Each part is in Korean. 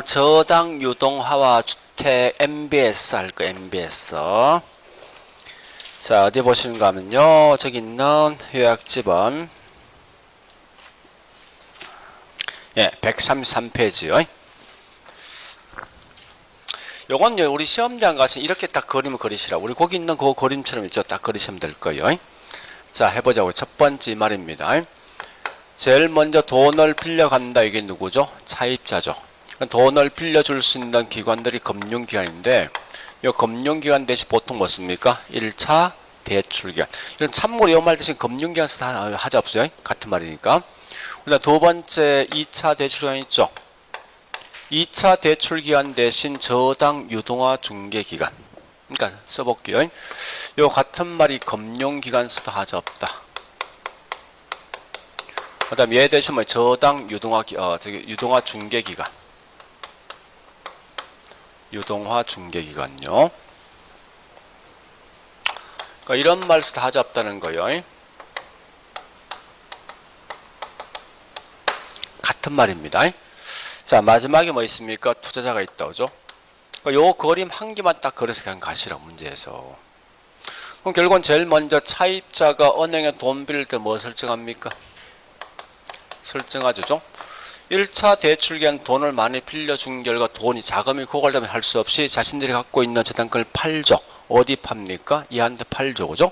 저당 유동화와 주택 MBS 할 거 MBS. 자, 어디 보시는가 하면요. 저기 있는 요약집은 133페이지요. 요건 우리 시험장 가서 이렇게 딱 그림을 그리시라. 우리 거기 있는 그 그림처럼 있죠. 딱 그리시면 될 거예요. 자, 해보자고. 첫 번째 말입니다. 제일 먼저 돈을 빌려간다. 이게 누구죠? 차입자죠. 돈을 빌려줄 수 있는 기관들이 금융기관인데 이 금융기관 대신 보통 뭐 씁니까? 1차 대출기관. 이런 참고로 이 말 대신 금융기관에서 다 하자 없어요? 같은 말이니까. 그다음 두 번째 2차 대출기관 있죠? 2차 대출기관 대신 저당 유동화 중개기관. 그러니까 써볼게요. 요 같은 말이 금융기관에서도 하자 없다. 그 다음 얘 대신 뭐 저당 유동화 유동화 중개기관. 유동화 중개기관요. 그러니까 이런 말에서 다 하자 없다는 거예요. 같은 말입니다. 자, 마지막에 뭐 있습니까? 투자자가 있다, 그죠? 그러니까 요 그림 한 개만 딱 그려서 그냥 가시라, 문제에서. 그럼 결국은 제일 먼저 차입자가 은행에 돈 빌릴 때 뭐 설정합니까? 설정하죠. 1차 대출기관 돈을 많이 빌려준 결과 돈이 자금이 고갈되면 할 수 없이 자신들이 갖고 있는 저당권을 팔죠. 어디 팝니까? 얘한테 팔죠. 그죠?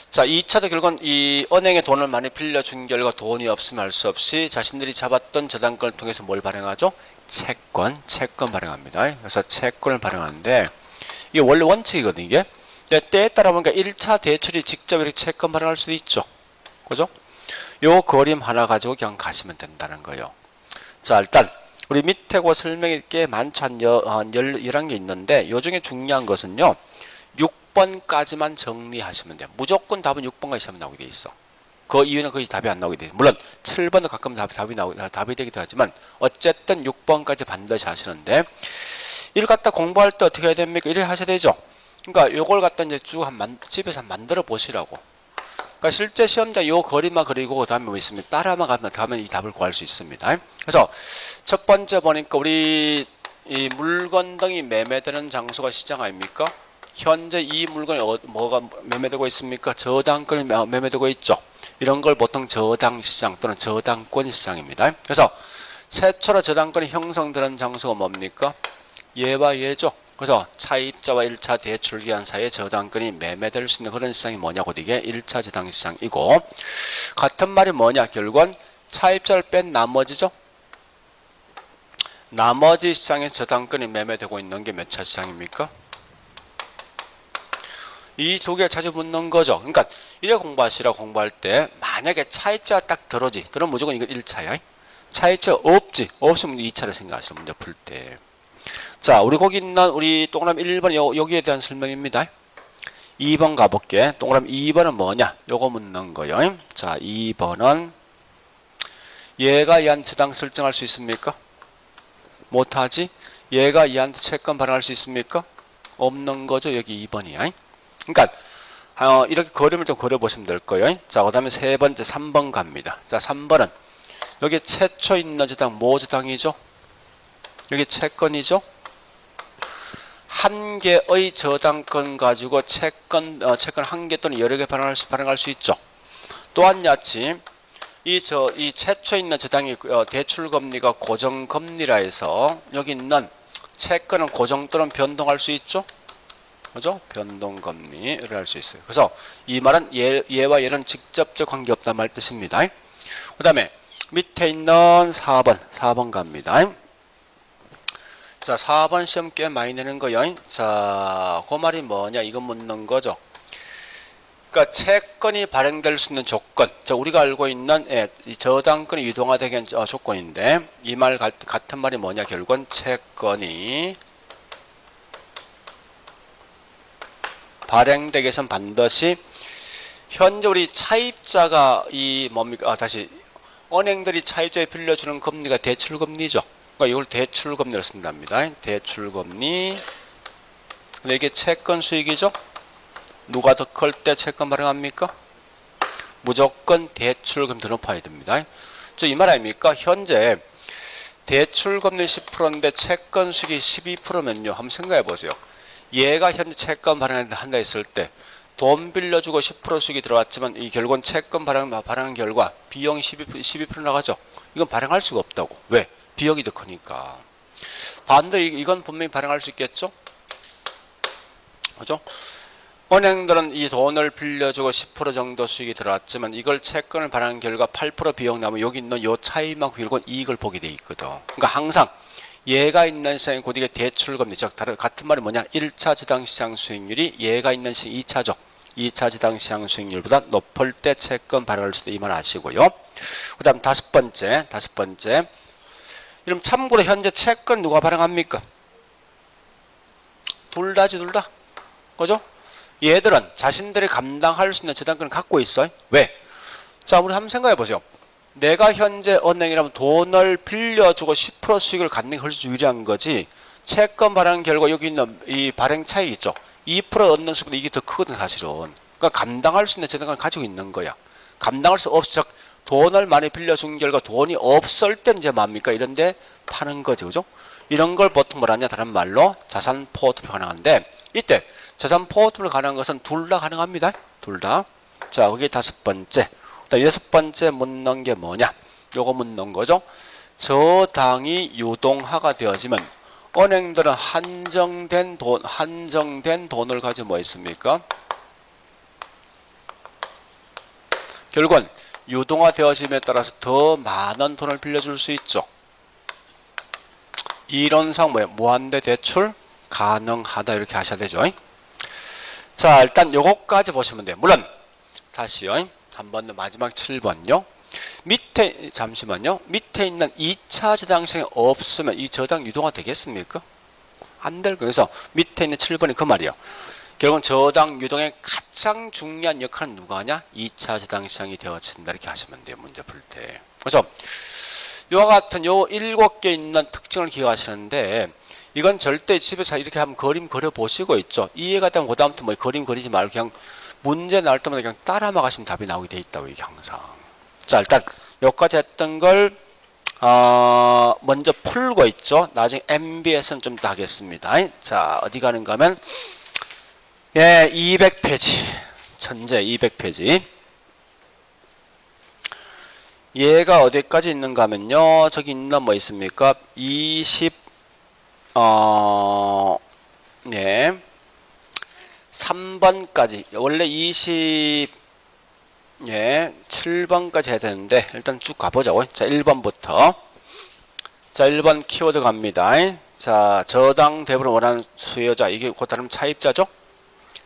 자, 2차도 결국은 이 은행에 돈을 많이 빌려준 결과 돈이 없으면 할 수 없이 자신들이 잡았던 저당권을 통해서 뭘 발행하죠? 채권 발행합니다. 그래서 채권을 발행하는데 이게 원래 원칙이거든요. 이게 때에 따라 보니까 1차 대출이 직접 이렇게 채권 발행할 수도 있죠. 그죠? 요 그림 하나 가지고 그냥 가시면 된다는 거예요. 자, 일단 우리 밑에 그 설명이 꽤 많죠. 한 11개 있는데 요 중에 중요한 것은요. 6번까지만 정리하시면 돼요. 무조건 답은 6번까지 시험 나오게 돼 있어. 그 이유는 거의 답이 안 나오게 돼. 물론 7번도 가끔 답이 되기도 하지만 어쨌든 6번까지 반드시 하시는데 이걸 갖다 공부할 때 어떻게 해야 됩니까? 이래 하셔야 되죠. 그러니까 요걸 갖다 이제 쭉 집에서 만들어 보시라고. 그러니까 실제 시험자 요 그림만 그리고 그 다음에 뭐 있습니까? 따라만 가면 이 답을 구할 수 있습니다. 그래서 첫 번째 보니까 우리 이 물건 등이 매매되는 장소가 시장 아닙니까? 현재 이 물건이 뭐가 매매되고 있습니까? 저당권이 매매되고 있죠. 이런 걸 보통 저당시장 또는 저당권 시장입니다. 그래서 최초로 저당권이 형성되는 장소가 뭡니까? 얘와 얘죠. 그래서 차입자와 1차 대출기간 사이에 저당권이 매매될 수 있는 그런 시장이 뭐냐고 이게 1차 저당시장이고 같은 말이 뭐냐? 결국은 차입자를 뺀 나머지죠. 나머지 시장에 저당권이 매매되고 있는 게 몇 차 시장입니까? 이 두 개 자주 묻는 거죠. 그러니까 이래 공부하시라 공부할 때 만약에 차입자가 딱 들어오지. 그럼 무조건 이거 1차야. 차입자 없지. 없으면 2차를 생각하시라 문제 풀 때. 자, 우리 거기 있는 우리 동그라미 1번 여기에 대한 설명입니다. 2번 가볼게. 동그라미 2번은 뭐냐? 요거 묻는 거요. 자, 2번은 얘가 얘한테 저당 설정할 수 있습니까? 못하지? 얘가 얘한테 채권 발행할 수 있습니까? 없는 거죠. 여기 2번이야. 그러니까 이렇게 그림을 좀 그려보시면 될 거예요. 자, 그 다음에 세 번째 3번 갑니다. 자, 3번은 여기 최초 있는 저당 뭐 저당이죠? 여기 채권이죠? 한 개의 저당권 가지고 채권 한 개 또는 여러 개 발행할 수 있죠. 또한 야치 이 최초 있는 저당이 대출 금리가 고정 금리라 해서 여기 있는 채권은 고정 또는 변동할 수 있죠. 그죠? 변동 금리를 할 수 있어요. 그래서 이 말은 얘와 얘는 직접적 관계 없다 말 뜻입니다. 그다음에 밑에 있는 4번 갑니다. 자, 4번 시험 꽤 많이 내는 거요. 자, 그 말이 뭐냐? 이거 묻는 거죠. 그러니까 채권이 발행될 수 있는 조건. 자, 우리가 알고 있는 이 저당권이 유동화되기 위한 조건인데 이 말 같은 말이 뭐냐? 결국은 채권이 발행되기 위해서는 반드시 현재 우리 차입자가 이 뭡니까? 다시 은행들이 차입자에 빌려주는 금리가 대출금리죠. 그러니까 이걸 대출금리로 쓴답니다. 대출금리. 근데 이게 채권 수익이죠. 누가 더 클 때 채권 발행합니까? 무조건 대출금 더 높아야 됩니다. 이 말 아닙니까? 현재 대출금리 10%인데 채권 수익이 12%면요. 한번 생각해 보세요. 얘가 현재 채권 발행한다 했을 때 돈 빌려주고 10% 수익이 들어왔지만 이 결국은 채권 발행한 결과 비용이 12% 나가죠. 이건 발행할 수가 없다고. 왜? 비용이 더 크니까. 반대로 이건 분명히 발행할 수 있겠죠? 그죠? 은행들은 이 돈을 빌려주고 10% 정도 수익이 들어왔지만 이걸 채권을 발행한 결과 8% 비용 나면 여기 있는 요 차이만큼 결국은 이익을 보게 돼 있거든. 그러니까 항상 얘가 있는 시장이 곧 이게 대출금리, 즉 같은 말이 뭐냐? 1차 지당시장 수익률이 얘가 있는 시장 2차죠. 2차 지당시장 수익률보다 높을 때 채권 발행할 수도 이 말 아시고요. 그 다음 다섯 번째. 그럼 참고로 현재 채권 누가 발행합니까? 둘 다지, 둘 다. 그죠? 얘들은 자신들이 감당할 수 있는 재단권을 갖고 있어요. 왜? 자, 우리 한번 생각해 보세요. 내가 현재 은행이라면 돈을 빌려주고 10% 수익을 갖는 게 훨씬 유리한 거지. 채권 발행 결과 여기 있는 이 발행 차이 있죠. 2% 얻는 수보다 이게 더 크거든 사실은. 그러니까 감당할 수 있는 재단권을 가지고 있는 거야. 감당할 수 없어. 돈을 많이 빌려준 결과 돈이 없을 땐 이제 뭡니까? 이런데 파는 거죠. 그죠? 이런 걸 보통 뭐라냐? 다른 말로 자산 포트폴리오 가능한데 이때 자산 포트폴리오 가능한 것은 둘 다 가능합니다. 둘 다. 자, 그게 다섯 번째. 그다음 여섯 번째 묻는 게 뭐냐? 요거 묻는 거죠. 저당이 유동화가 되어지면 은행들은 한정된 돈을 가지고 뭐 있습니까? 결국은 유동화 되어짐에 따라서 더 많은 돈을 빌려줄 수 있죠. 이론상 뭐예요? 무한대 대출 가능하다 이렇게 하셔야 되죠. 자, 일단 요거까지 보시면 돼요. 물론 다시요. 한 번 더 마지막 7번요. 밑에 잠시만요. 밑에 있는 2차 저당시장이 없으면 이 저당 유동화 되겠습니까? 안 될 거예요. 그래서 밑에 있는 7번이 그 말이에요. 결국은 저당 유동의 가장 중요한 역할은 누가 하냐? 2차 저당시장이 되어진다 이렇게 하시면 돼요. 문제 풀 때. 그래서 이와 같은 요 7개 있는 특징을 기억하시는데 이건 절대 집에서 이렇게 한번 그림 그려보시고 있죠. 이해가 되면 그 다음부터 뭐 그림 그리지 말고 그냥 문제 나올 때마다 그냥 따라만 가시면 답이 나오게 돼 있다고 이게 항상. 자, 일단 여기까지 했던 걸 먼저 풀고 있죠. 나중에 MBS는 좀 더 하겠습니다. 자, 어디 가는가 하면 예, 200페이지. 천재 200페이지. 얘가 어디까지 있는가 하면요. 저기 있는 뭐 있습니까? 3번까지. 원래 7번까지 해야 되는데 일단 쭉 가보자고. 자, 1번부터. 자, 1번 키워드 갑니다. 자, 저당 대부분 원하는 수요자. 이게 곧 다른 차입자죠?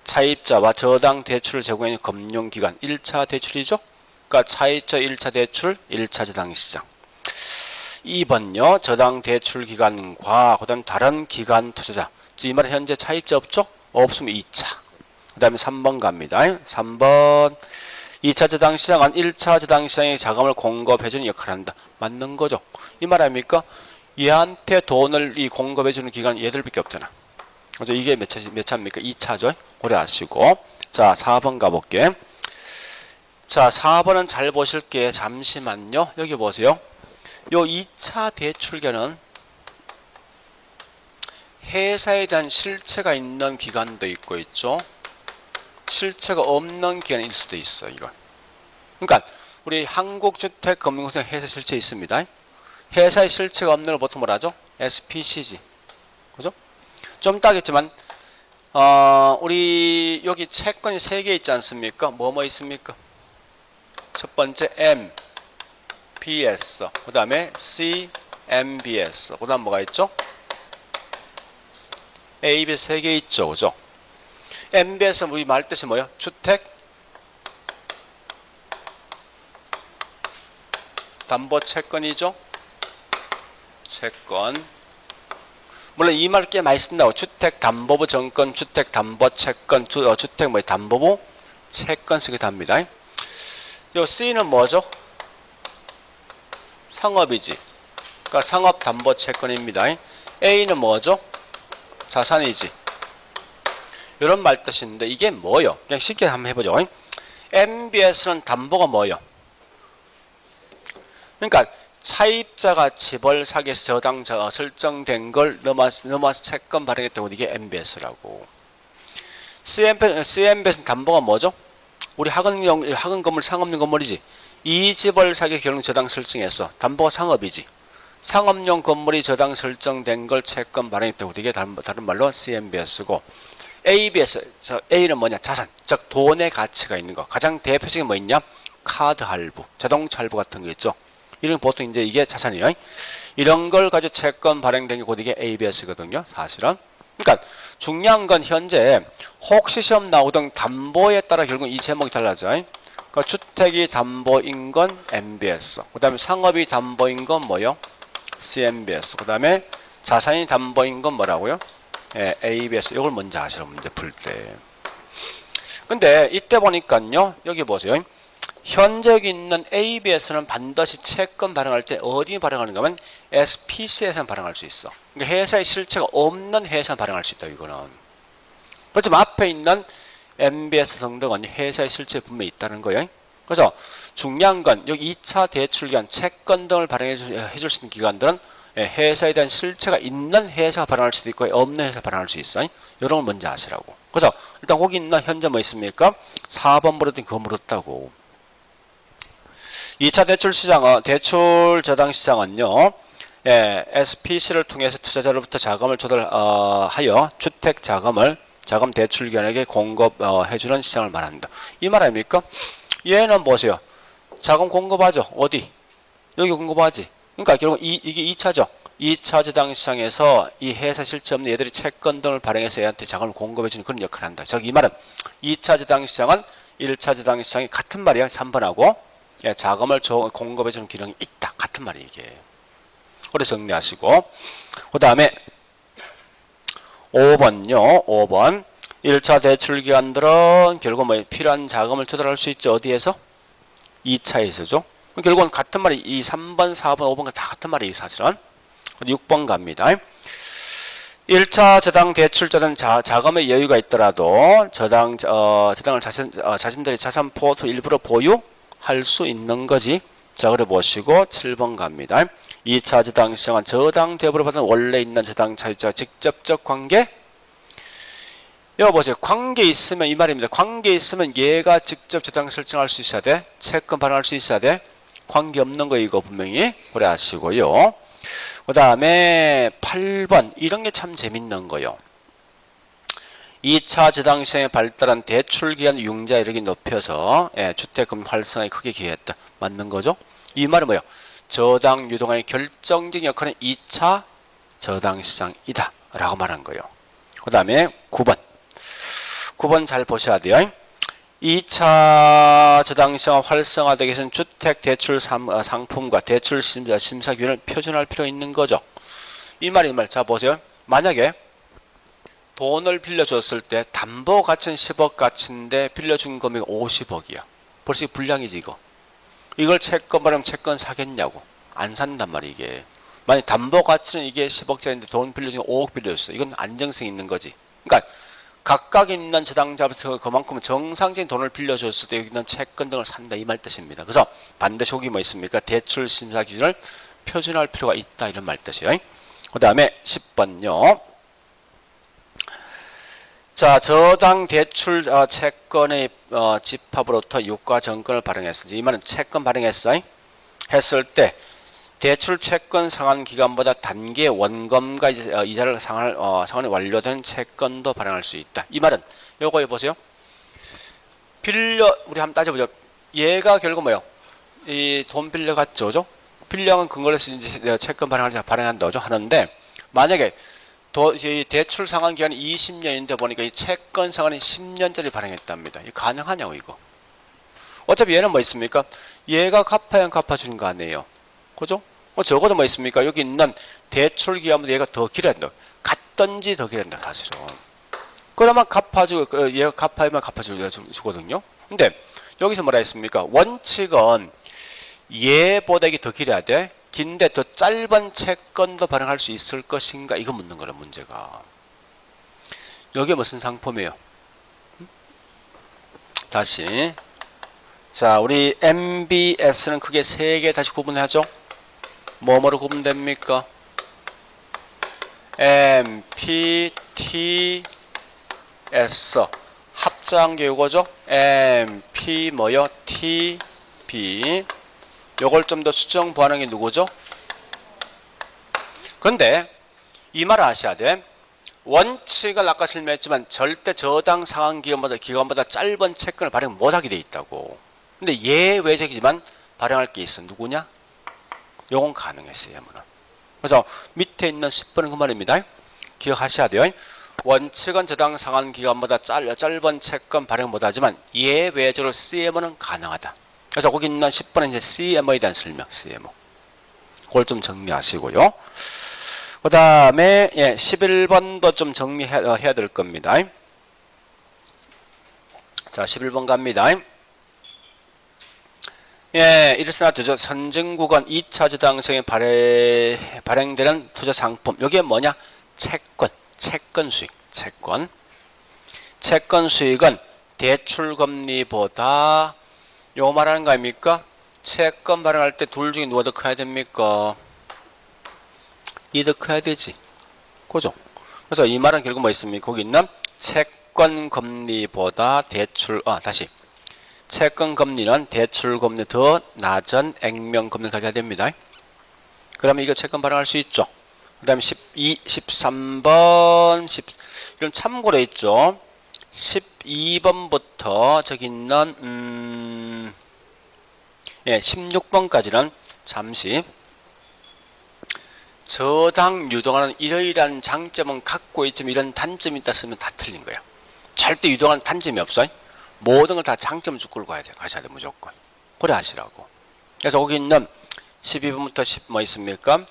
차입자와 저당 대출을 제공하는 금융기관. 1차 대출이죠? 그러니까 차입자 1차 대출, 1차 저당시장. 2번요. 저당 대출 기관과 그다음 다른 기관 투자자. 이 말은 현재 차입자 없죠? 없으면 2차. 그 다음에 3번 갑니다. 3번 2차 저당시장은 1차 저당시장에 자금을 공급해주는 역할을 한다. 맞는 거죠? 이 말 아닙니까? 얘한테 돈을 공급해주는 기관은 얘들밖에 없잖아. 그죠? 이게 몇 차입니까? 2차죠? 오래 아시고. 자, 4번 가볼게. 자, 4번은 잘 보실게. 잠시만요. 여기 보세요. 요 2차 대출계는 회사에 대한 실체가 있는 기관도 있고 있죠. 실체가 없는 기관일 수도 있어, 이건. 그러니까 우리 한국주택금융공사 회사 실체 있습니다. 회사의 실체가 없는 걸 보통 뭐라 하죠? SPC지. 그죠? 좀 따겠지만 우리 여기 채권이 3개 있지 않습니까? 뭐 있습니까? 첫 번째 MBS, 그 다음에 CMBS, 그 다음 뭐가 있죠? A, B 3개 있죠. 그죠? MBS는 우리 말 뜻이 뭐예요? 주택 담보 채권이죠? 채권. 물론 이 말 꽤 많이 쓴다고. 주택 담보부 정권, 주택 담보 채권, 주택 담보부 채권 쓰기도 합니다. 요 C는 뭐죠? 상업이지. 그러니까 상업 담보 채권입니다. A는 뭐죠? 자산이지. 이런 말 뜻인데 이게 뭐요? 그냥 쉽게 한번 해보죠. MBS는 담보가 뭐요? 그러니까 차입자가 집을 사기 위해서 저당 설정된 걸 넘어서 채권 발행했다고 이게 MBS라고. CMBS는 담보가 뭐죠? 우리 학은 건물 상업용 건물이지. 이 집을 사기 위해서 결국 저당 설정했어. 담보가 상업이지. 상업용 건물이 저당 설정된 걸 채권 발행했다고 이게 다른 말로 CMBS고. ABS, A는 뭐냐? 자산, 즉 돈의 가치가 있는 거. 가장 대표적인 뭐 있냐? 카드 할부, 자동차 할부 같은 거 있죠. 이런 보통 이제 이게 자산이에요. 이런 걸 가지고 채권 발행된 게 곧 이게 ABS거든요. 사실은. 그러니까 중요한 건 현재 혹시 시험 나오던 담보에 따라 결국 이 제목이 달라져. 그러니까 주택이 담보인 건 MBS. 그다음에 상업이 담보인 건 뭐요? CMBS. 그다음에 자산이 담보인 건 뭐라고요? 예, ABS. 이걸 먼저 아시라 문제 풀 때. 근데 이때 보니까요. 여기 보세요. 현재 있는 ABS는 반드시 채권 발행할 때 어디 발행하는가 하면 SPC에서 발행할 수 있어. 그러니까 회사의 실체가 없는 회사 발행할 수 있다. 이거는. 그렇지만 앞에 있는 MBS 등등은 회사의 실체 분명히 있다는 거예요. 그래서 중요한 건 여기 2차 대출기간 채권 등을 발행해 줄 수 있는 기관들은 회사에 대한 실체가 있는 회사가 발행할 수도 있고 없는 회사가 발행할 수 있어. 이런 걸 먼저 아시라고. 그래서 일단 거기 있는 현재 뭐 있습니까? 4번 물었더니 그거 물었다고. 2차 대출 시장은 대출 저당 시장은요. SPC를 통해서 투자자로부터 자금을 조달하여 주택 자금 대출기관에게 공급해주는 시장을 말한다. 이 말 아닙니까? 얘는 보세요. 자금 공급하죠. 어디? 여기 공급하지. 그러니까 결국 이게 2차죠. 2차 저당 시장에서 이 회사 실체 없는 얘들이 채권 등을 발행해서 얘한테 자금을 공급해주는 그런 역할을 한다. 즉 이 말은 2차 저당 시장은 1차 저당 시장이 같은 말이야. 3번하고 자금을 공급해주는 기능이 있다. 같은 말이 이게. 그래서 정리하시고 그 다음에 5번요. 5번 1차 대출기관들은 결국 뭐 필요한 자금을 조달할 수 있죠. 어디에서? 2차에서죠. 결국은 같은 말이 이 3번, 4번, 5번과 다 같은 말이에요. 사실은. 6번 갑니다. 1차 저당 대출자는 자금의 여유가 있더라도 저당을 자신들의 자산 포트 일부러 보유할 수 있는 거지. 자, 그래 보시고 7번 갑니다. 2차 저당 시장은 저당 대부를 받은 원래 있는 저당 차입자와 직접적 관계. 여기 보세요. 관계 있으면 이 말입니다. 관계 있으면 얘가 직접 저당 설정할 수 있어야 돼. 채권 발행할 수 있어야 돼. 관계 없는 거 이거 분명히 그래 하시고요. 그 다음에 8번 이런 게 참 재밌는 거요. 2차 저당 시장에 발달한 대출기관 융자 이력이 높여서 주택금 활성화에 크게 기여했다. 맞는 거죠? 이 말은 뭐예요? 저당 유동화의 결정적인 역할은 2차 저당 시장이다 라고 말한 거예요. 그 다음에 9번 잘 보셔야 돼요. 2차 저당 시장 활성화되기 위해서는 주택 대출 상품과 대출 심사 기준을 표준화할 필요가 있는 거죠. 이 말이 자 보세요. 만약에 돈을 빌려줬을 때 담보 가치는 10억 가치인데 빌려준 금액이 50억이야. 벌써 불량이지 이거. 이걸 채권 발행 채권 사겠냐고. 안 산단 말이야 이게. 만약 담보 가치는 이게 10억짜리인데 돈 빌려주면 5억 빌려줬어. 이건 안정성 있는 거지. 그러니까 각각 있는 저당자부터 그만큼 정상적인 돈을 빌려줬을 때 여기 있는 채권 등을 산다 이 말 뜻입니다. 그래서 반드시 거기 뭐 있습니까? 대출 심사 기준을 표준화할 필요가 있다 이런 말 뜻이에요. 그 다음에 10번요. 자, 저당 대출 채권의 집합으로부터 유가 정권을 발행했어. 이 말은 채권 발행했어. 했을 때 대출 채권 상환 기간보다 단기 원금과 이자를 상환이 완료된 채권도 발행할 수 있다. 이 말은 요거 해보세요. 우리 한번 따져보죠. 얘가 결국 뭐예요? 이 돈 빌려갔죠, 그죠? 빌려간 근거로 해서 이제 채권 발행한다죠 하는데 만약에 이 대출 상환 기간이 20년인데 보니까 이 채권 상환이 10년짜리 발행했답니다. 이거 가능하냐고 이거. 어차피 얘는 뭐 있습니까? 얘가 갚아야 갚아주는 거 아니에요. 그죠? 적어도 뭐 있습니까? 여기 있는 대출 기간보다 얘가 더 길어야 된다. 같던지 더 길어야 된다 사실은. 그러면 갚아주고 얘가 갚아야만 갚아주거든요. 근데 여기서 뭐라 했습니까? 원칙은 얘보다 이게 더 길어야 돼. 긴데 더 짧은 채권도 발행할 수 있을 것인가? 이거 묻는 거라 문제가. 여기에 무슨 상품이에요? 다시. 자, 우리 MBS는 크게 3개 다시 구분하죠. 뭐뭐로 구분됩니까? M, P, T, S 합작한 게 요거죠? M, P 뭐요? T, B 요걸 좀 더 수정 보완한 게 누구죠? 근데 이 말을 아셔야 돼. 원칙을 아까 설명했지만 절대 저당 상환 기간보다 짧은 채권을 발행 못하게 돼 있다고. 근데 예외적이지만 발행할 게 있어. 누구냐? 요건 가능했어요. 그래서 밑에 있는 10번은 그 말입니다. 기억하셔야 돼요. 원칙은 저당 상환 기간보다 짧은 채권 발행 못하지만 예외적으로 CMO는 가능하다. 그래서 거기 있는 10번은 이제 CMO에 대한 설명. CMO. 그걸 좀 정리하시고요. 그 다음에 11번도 좀 정리해야 될 겁니다. 자, 11번 갑니다. 일산화투자 선진국은 2차 저당성에 발행되는 투자 상품. 이게 뭐냐? 채권 수익. 채권 수익은 대출 금리보다 요 말하는 거 아닙니까? 채권 발행할 때 둘 중에 누가 더 커야 됩니까? 이 더 커야 되지. 그죠? 그래서 이 말은 결국 뭐 있습니까? 거기 있는 채권 금리보다 채권 금리는 대출 금리 더 낮은 액면 금리를 가져야 됩니다. 그러면 이거 채권 발행할 수 있죠. 그 다음에 13번, 이런 참고로 있죠. 12번부터 저기 있는 16번까지는 잠시 저당 유동하는 이러이러한 장점은 갖고 있지만 이런 단점이 있다 쓰면 다 틀린 거예요. 절대 유동하는 단점이 없어요. 모든 걸 다 장점 줄 가셔야 돼 무조건. 그래 하시라고. 그래서 거기 있는 12번부터 10 뭐 있습니까?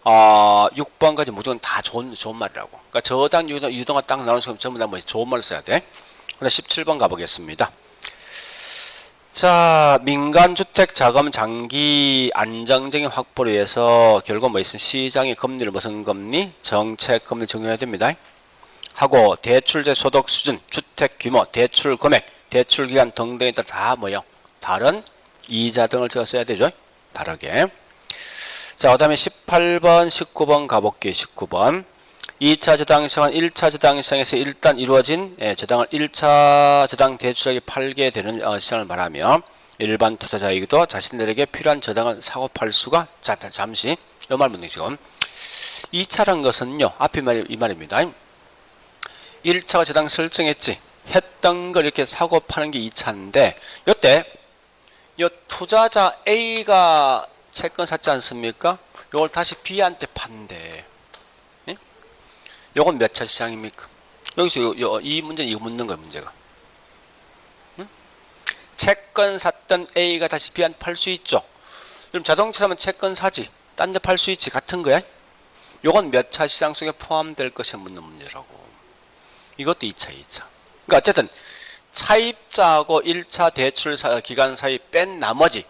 6번까지 무조건 다 좋은 말이라고. 그러니까 저당 유동화 딱 나오는 순간 전부 다 뭐 좋은 말을 써야 돼. 그럼 17번 가보겠습니다. 자, 민간주택 자금 장기 안정적인 확보를 위해서 결국 뭐 있으면 시장의 금리를 무슨 금리? 정책 금리 적용해야 됩니다. 하고 대출제 소득 수준, 주택 규모, 대출 금액, 대출 기간 등등에 따라 다 뭐요? 다른 이자 등을 제가 써야 되죠. 다르게. 자, 그 다음에 18번, 19번 가볼게요. 19번. 2차 저당 시장은 1차 저당 시장에서 일단 이루어진 저당을 1차 저당 대출액이 팔게 되는 시장을 말하며 일반 투자자에게도 자신들에게 필요한 저당을 사고 팔 수가 잠시 이 말문이 지금 2차란 것은요. 앞에 이 말입니다. 1차가 저당 설정했지. 했던 걸 이렇게 사고 파는 게 2차인데 요때 요 투자자 A가 채권 샀지 않습니까? 요걸 다시 B한테 판대. 예? 요건 몇 차 시장입니까? 여기서 이 문제는 이거 묻는 거예요, 문제가. 응? 채권 샀던 A가 다시 B한테 팔 수 있죠. 그럼 자동차 사면 채권 사지. 딴 데 팔 수 있지. 같은 거야. 요건 몇 차 시장 속에 포함될 것이 묻는 문제라고. 이것도 2차, 2차. 그러니까 어쨌든 차입자하고 1차 대출 기간 사이 뺀 나머지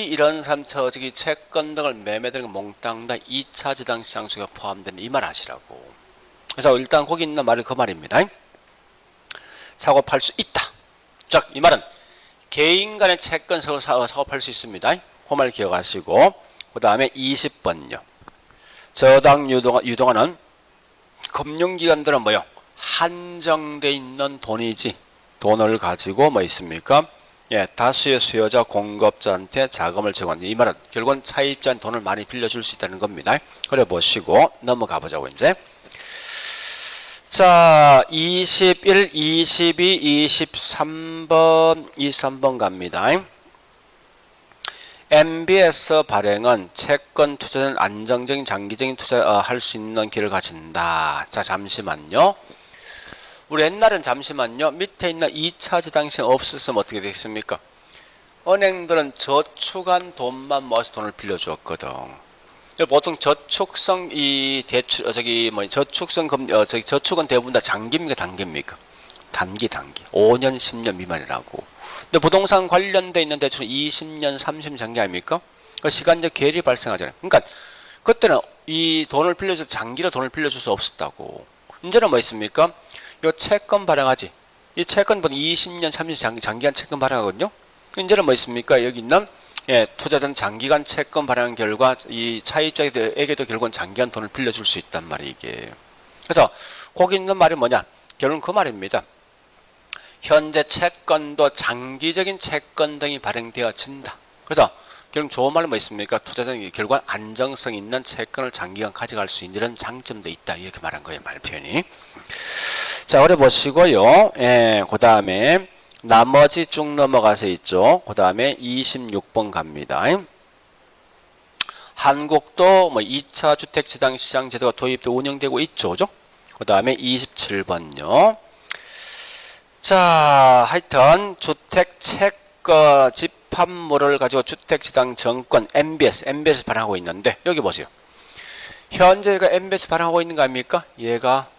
이런 저기 채권 등을 매매되는 몽땅 다 2차 저당 시장 속에 포함되는 이 말 하시라고. 그래서 일단 거기 있는 말이 그 말입니다. 사고 팔 수 있다. 즉 이 말은 개인 간의 채권 사고 팔 수 있습니다. 그 말 기억하시고 그 다음에 20번요. 저당 유동하는 금융기관들은 뭐요? 한정돼 있는 돈이지. 돈을 가지고 뭐 있습니까? 다수의 수요자 공급자한테 자금을 제공한다. 이 말은 결국은 차입자한테 돈을 많이 빌려줄 수 있다는 겁니다. 그래 보시고 넘어가 보자고 이제. 자, 21, 22, 23번 갑니다. MBS 발행은 채권 투자는 안정적인 장기적인 투자할 수 있는 길을 가진다. 자, 잠시만요. 우리 옛날엔 잠시만요. 밑에 있는 2차 저당시 없었으면 어떻게 됐습니까? 은행들은 저축한 돈만 모아서 돈을 빌려주었거든. 보통 저축성 이 대출 저축성 저축은 대부분 다 장기입니까 단기입니까? 단기 5년 10년 미만이라고. 근데 부동산 관련돼 있는 대출은 20년 30년 장기 아닙니까? 그 시간적 괴리 발생하잖아요. 그러니까 그때는 이 돈을 빌려서 장기로 돈을 빌려줄 수 없었다고. 이제는 뭐 있습니까? 요 채권 발행하지. 이 채권은 20년 30년 장기한 채권 발행하거든요. 이제는 뭐 있습니까? 여기 있는 예, 투자자는 장기간 채권 발행한 결과 이 차입자에게도 결국은 장기간 돈을 빌려줄 수 있단 말이 이게. 그래서 거기 있는 말이 뭐냐? 결국은 그 말입니다. 현재 채권도 장기적인 채권 등이 발행되어진다. 그래서 결국 좋은 말은 뭐 있습니까? 투자자는 결국 안정성 있는 채권을 장기간 가져갈 수 있는 이런 장점도 있다. 이렇게 말한 거예요. 말 표현이. 자, 어려 보시고요. 예, 그 다음에 나머지 쭉 넘어가서 있죠. 그 다음에 26번 갑니다. 한국도 뭐 2차 주택지당시장 제도가 도입되고 운영되고 있죠. 그죠? 그 다음에 27번요. 자, 하여튼 주택 채권 집합물을 가지고 주택지당 정권 MBS 발행하고 있는데 여기 보세요. 현재 얘가 MBS 발행하고 있는 거 아닙니까? 얘가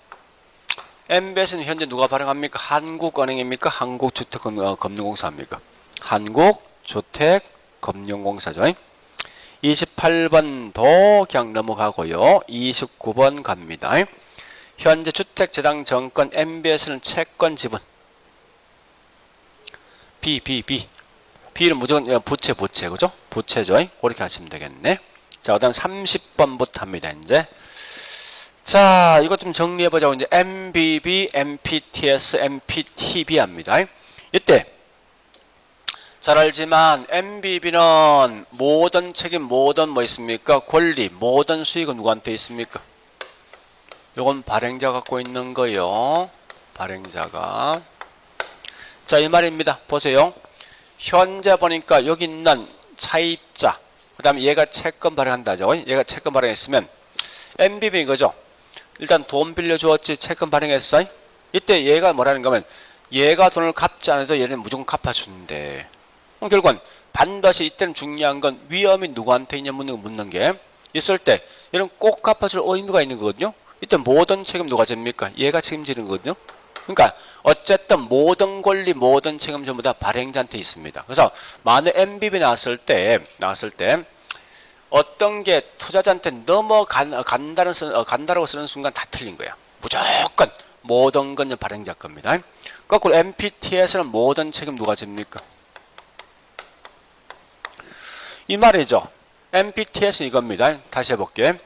MBS는 현재 누가 발행합니까? 한국은행입니까? 한국주택금융공사입니까? 한국주택금융공사죠. 28번도 그냥 넘어가고요. 29번 갑니다. 현재 주택재당 정권 MBS는 채권 지분 B는 무조건 부채 그죠? 부채죠. 그렇게 하시면 되겠네. 자, 그다음 30번부터 합니다. 이제 자, 이것 좀 정리해보자고. 이제 MBB, MPTS, MPTB 합니다. 이때 잘 알지만 MBB는 모든 책임, 모든 뭐 있습니까? 권리, 모든 수익은 누구한테 있습니까? 요건 발행자 갖고 있는 거요. 발행자가. 자, 이 말입니다. 보세요. 현재 보니까 여기 있는 차입자, 그 다음에 얘가 채권 발행한다죠. 얘가 채권 발행했으면 MBB 이거죠. 일단 돈 빌려주었지 채권 발행했어. 이때 얘가 뭐라는 거면 얘가 돈을 갚지 않아도 얘는 무조건 갚아주는데, 결국은 반드시 이때는 중요한 건 위험이 누구한테 있냐 묻는 게 있을 때 얘는 꼭 갚아줄 의무가 있는 거거든요. 이때 모든 책임 누가 집니까? 얘가 책임지는 거거든요. 그러니까 어쨌든 모든 권리, 모든 책임 전부 다 발행자한테 있습니다. 그래서 만약 MBB 나왔을 때 어떤 게 투자자한테 간다라고 쓰는 순간 다 틀린 거야. 무조건 모든 건 발행자 겁니다. 거꾸로 MPT에서는 모든 책임 누가 집니까? 이 말이죠. MPT에서 이겁니다. 다시 해볼게.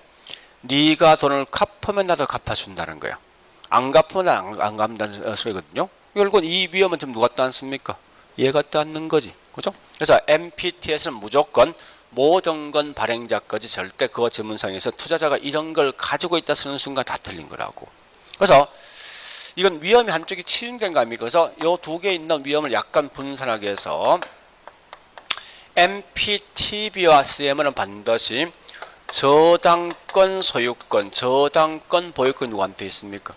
네가 돈을 갚으면 나도 갚아준다는 거야. 안 갚으면 안 갚는다는 소리거든요. 결국은 이 위험은 좀 누가 떠안습니까? 얘가 떠안는 거지. 그죠? 그래서 MPT에서는 무조건 모든 건 발행자 거지 절대 그 지문상에서 투자자가 이런 걸 가지고 있다 쓰는 순간 다 틀린 거라고. 그래서 이건 위험이 한쪽이 치중된 거 아닙니까? 그래서 이 두 개 있는 위험을 약간 분산하게 해서 MPTB와 CM은 반드시 저당권 소유권, 저당권 보유권 누구한테 있습니까?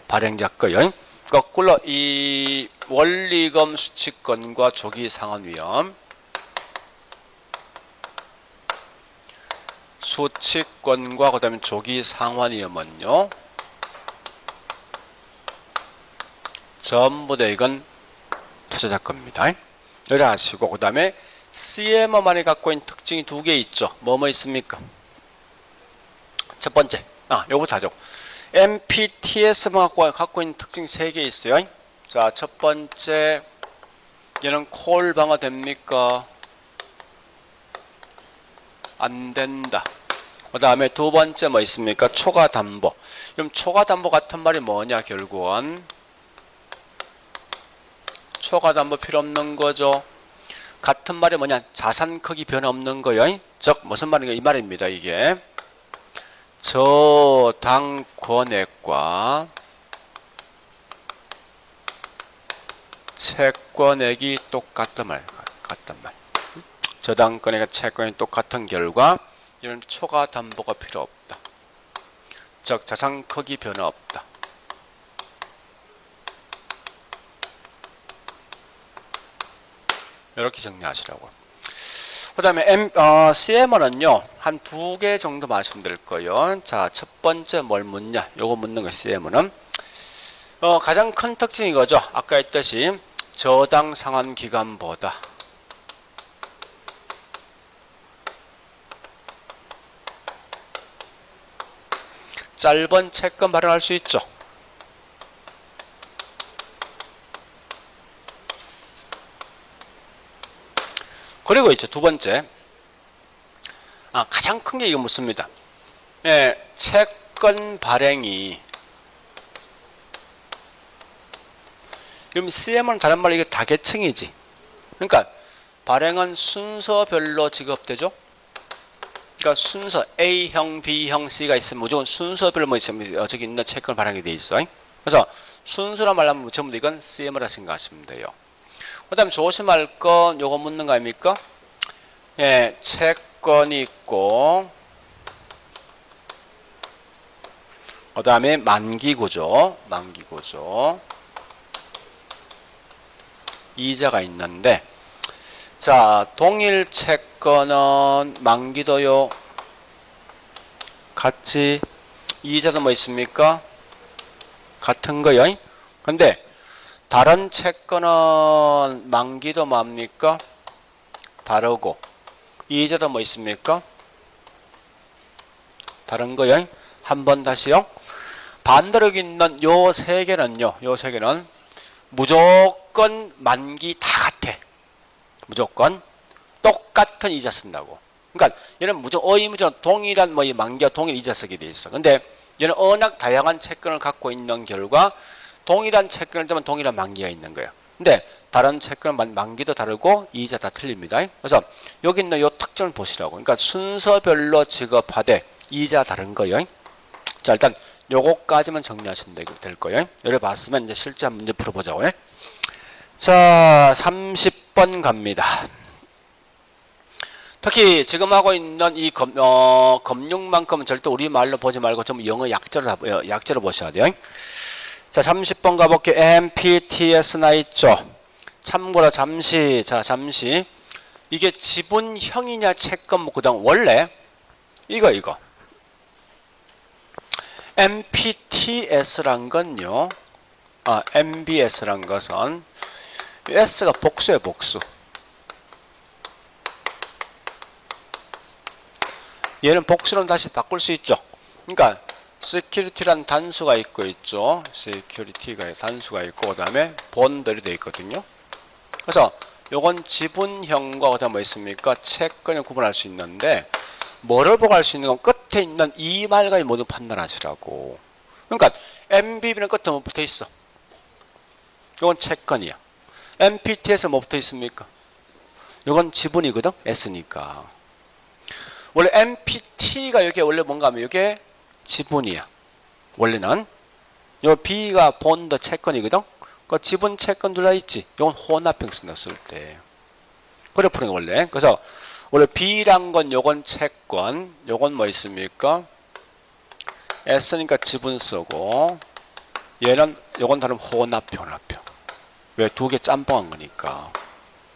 발행자 거요. 거꾸로 이 원리금 수취권과 조기 상환 위험, 수취권과 그 다음에 조기 상환 위험은요, 전부 다 이건 투자자 겁니다. 이래 하시고, 그 다음에 CMO만이 갖고 있는 특징이 두 개 있죠. 뭐뭐 있습니까? 첫 번째, 요거부터 하죠. MPTS만 갖고 있는 특징 세 개 있어요. 자, 첫 번째, 얘는 콜 방어 됩니까? 안 된다. 그 다음에 두 번째 뭐 있습니까? 초과 담보. 그럼 초과 담보 같은 말이 뭐냐? 결국은 초과 담보 필요 없는 거죠. 같은 말이 뭐냐? 자산 크기 변화 없는 거요. 즉 무슨 말인가? 이 말입니다. 이게 저당권액과 채권액이 똑같단 말. 저당권액과 채권액이 똑같은 결과 이런 초과 담보가 필요 없다. 즉 자산 크기 변화 없다. 이렇게 정리하시라고. 그 다음에 CM은요, 한 두 개 정도 말씀드릴 거예요. 자, 첫 번째 뭘 묻냐? 요거 묻는 거 CM은. 가장 큰 특징이 이거죠. 아까 했듯이 저당 상환 기간보다 짧은 채권 발행할 수 있죠. 그리고 있죠. 두 번째. 가장 큰 게 이거 묻습니다. 예, 채권 발행이 그럼 CM은 다른 말로 이게 다계층이지. 그러니까 발행은 순서별로 지급되죠. 그러니까 순서 A형, B형, C가 있으면 무조건 순서별로 뭐 있으면 저기 있는 채권을 발행이 돼 있어. 그래서 순서라 말하면 전부 다 이건 CM이라 생각하시면 돼요. 그다음 조심할 건 요거 묻는 거 아닙니까? 예, 채권이 있고 그다음에 만기구조, 이자가 있는데, 자, 동일 채권은 만기도요 같이, 이자도 뭐 있습니까? 같은 거요. 근데 다른 채권은 만기도 뭡니까? 다르고, 이자도 뭐 있습니까? 다른 거요. 한 번 다시요. 반대로 있는 요 세 개는요, 무조건 만기 다 같아. 무조건 똑같은 이자 쓴다고. 그러니까 얘는 무조건 의무적으로 동일한 뭐 이 만기와 동일 이자 쓰게 돼 있어. 근데 얘는 워낙 다양한 채권을 갖고 있는 결과 동일한 채권을 되면 동일한 만기가 있는 거예요. 근데 다른 채권은 만기도 다르고 이자 다 틀립니다. 그래서 여기 있는 요 특징을 보시라고. 그러니까 순서별로 지급하되 이자 다른 거예요. 자, 일단 요거까지만 정리하시면 될 거예요. 여기 봤으면 이제 실제 문제 풀어보자고요. 자, 30번 갑니다. 특히 지금 하고 있는 이 금융만큼은 절대 우리말로 보지 말고 좀 영어 약자로 보셔야 돼요. 자, 30번 가볼게요. MPTS 나 있죠. 참고로 잠시 이게 지분형이냐 채권 뭐 그다음 원래 이거 MPTS란 건요. MBS란 것은 S가 복수예요, 복수. 얘는 복수는 다시 바꿀 수 있죠. 그러니까 security란 단수가 있죠. security가 단수가 있고 그다음에 본들이 되어 있거든요. 그래서 요건 지분형과 그다음 뭐 있습니까? 채권을 구분할 수 있는데 뭐를 보고 할 수 있는 건 끝에 있는 이 말과 모두 판단하시라고. 그러니까 MBB는 끝에 뭐 붙어 있어? 이건 채권이야. MPT에서 뭐 붙어 있습니까? 이건 지분이거든. S니까. 원래 MPT가 이게 원래 뭔가 하면 이게 지분이야. 원래는 요 B가 본드 채권이거든. 그 지분 채권 둘 다 있지. 이건 혼합형 쓴다 때. 그래 푸는 거 원래. 그래서 원래 B란 건 요건 채권, 요건 뭐 있습니까? S니까 지분 쓰고 얘는 요건 다른 혼합형. 왜? 두 개 짬뽕한 거니까.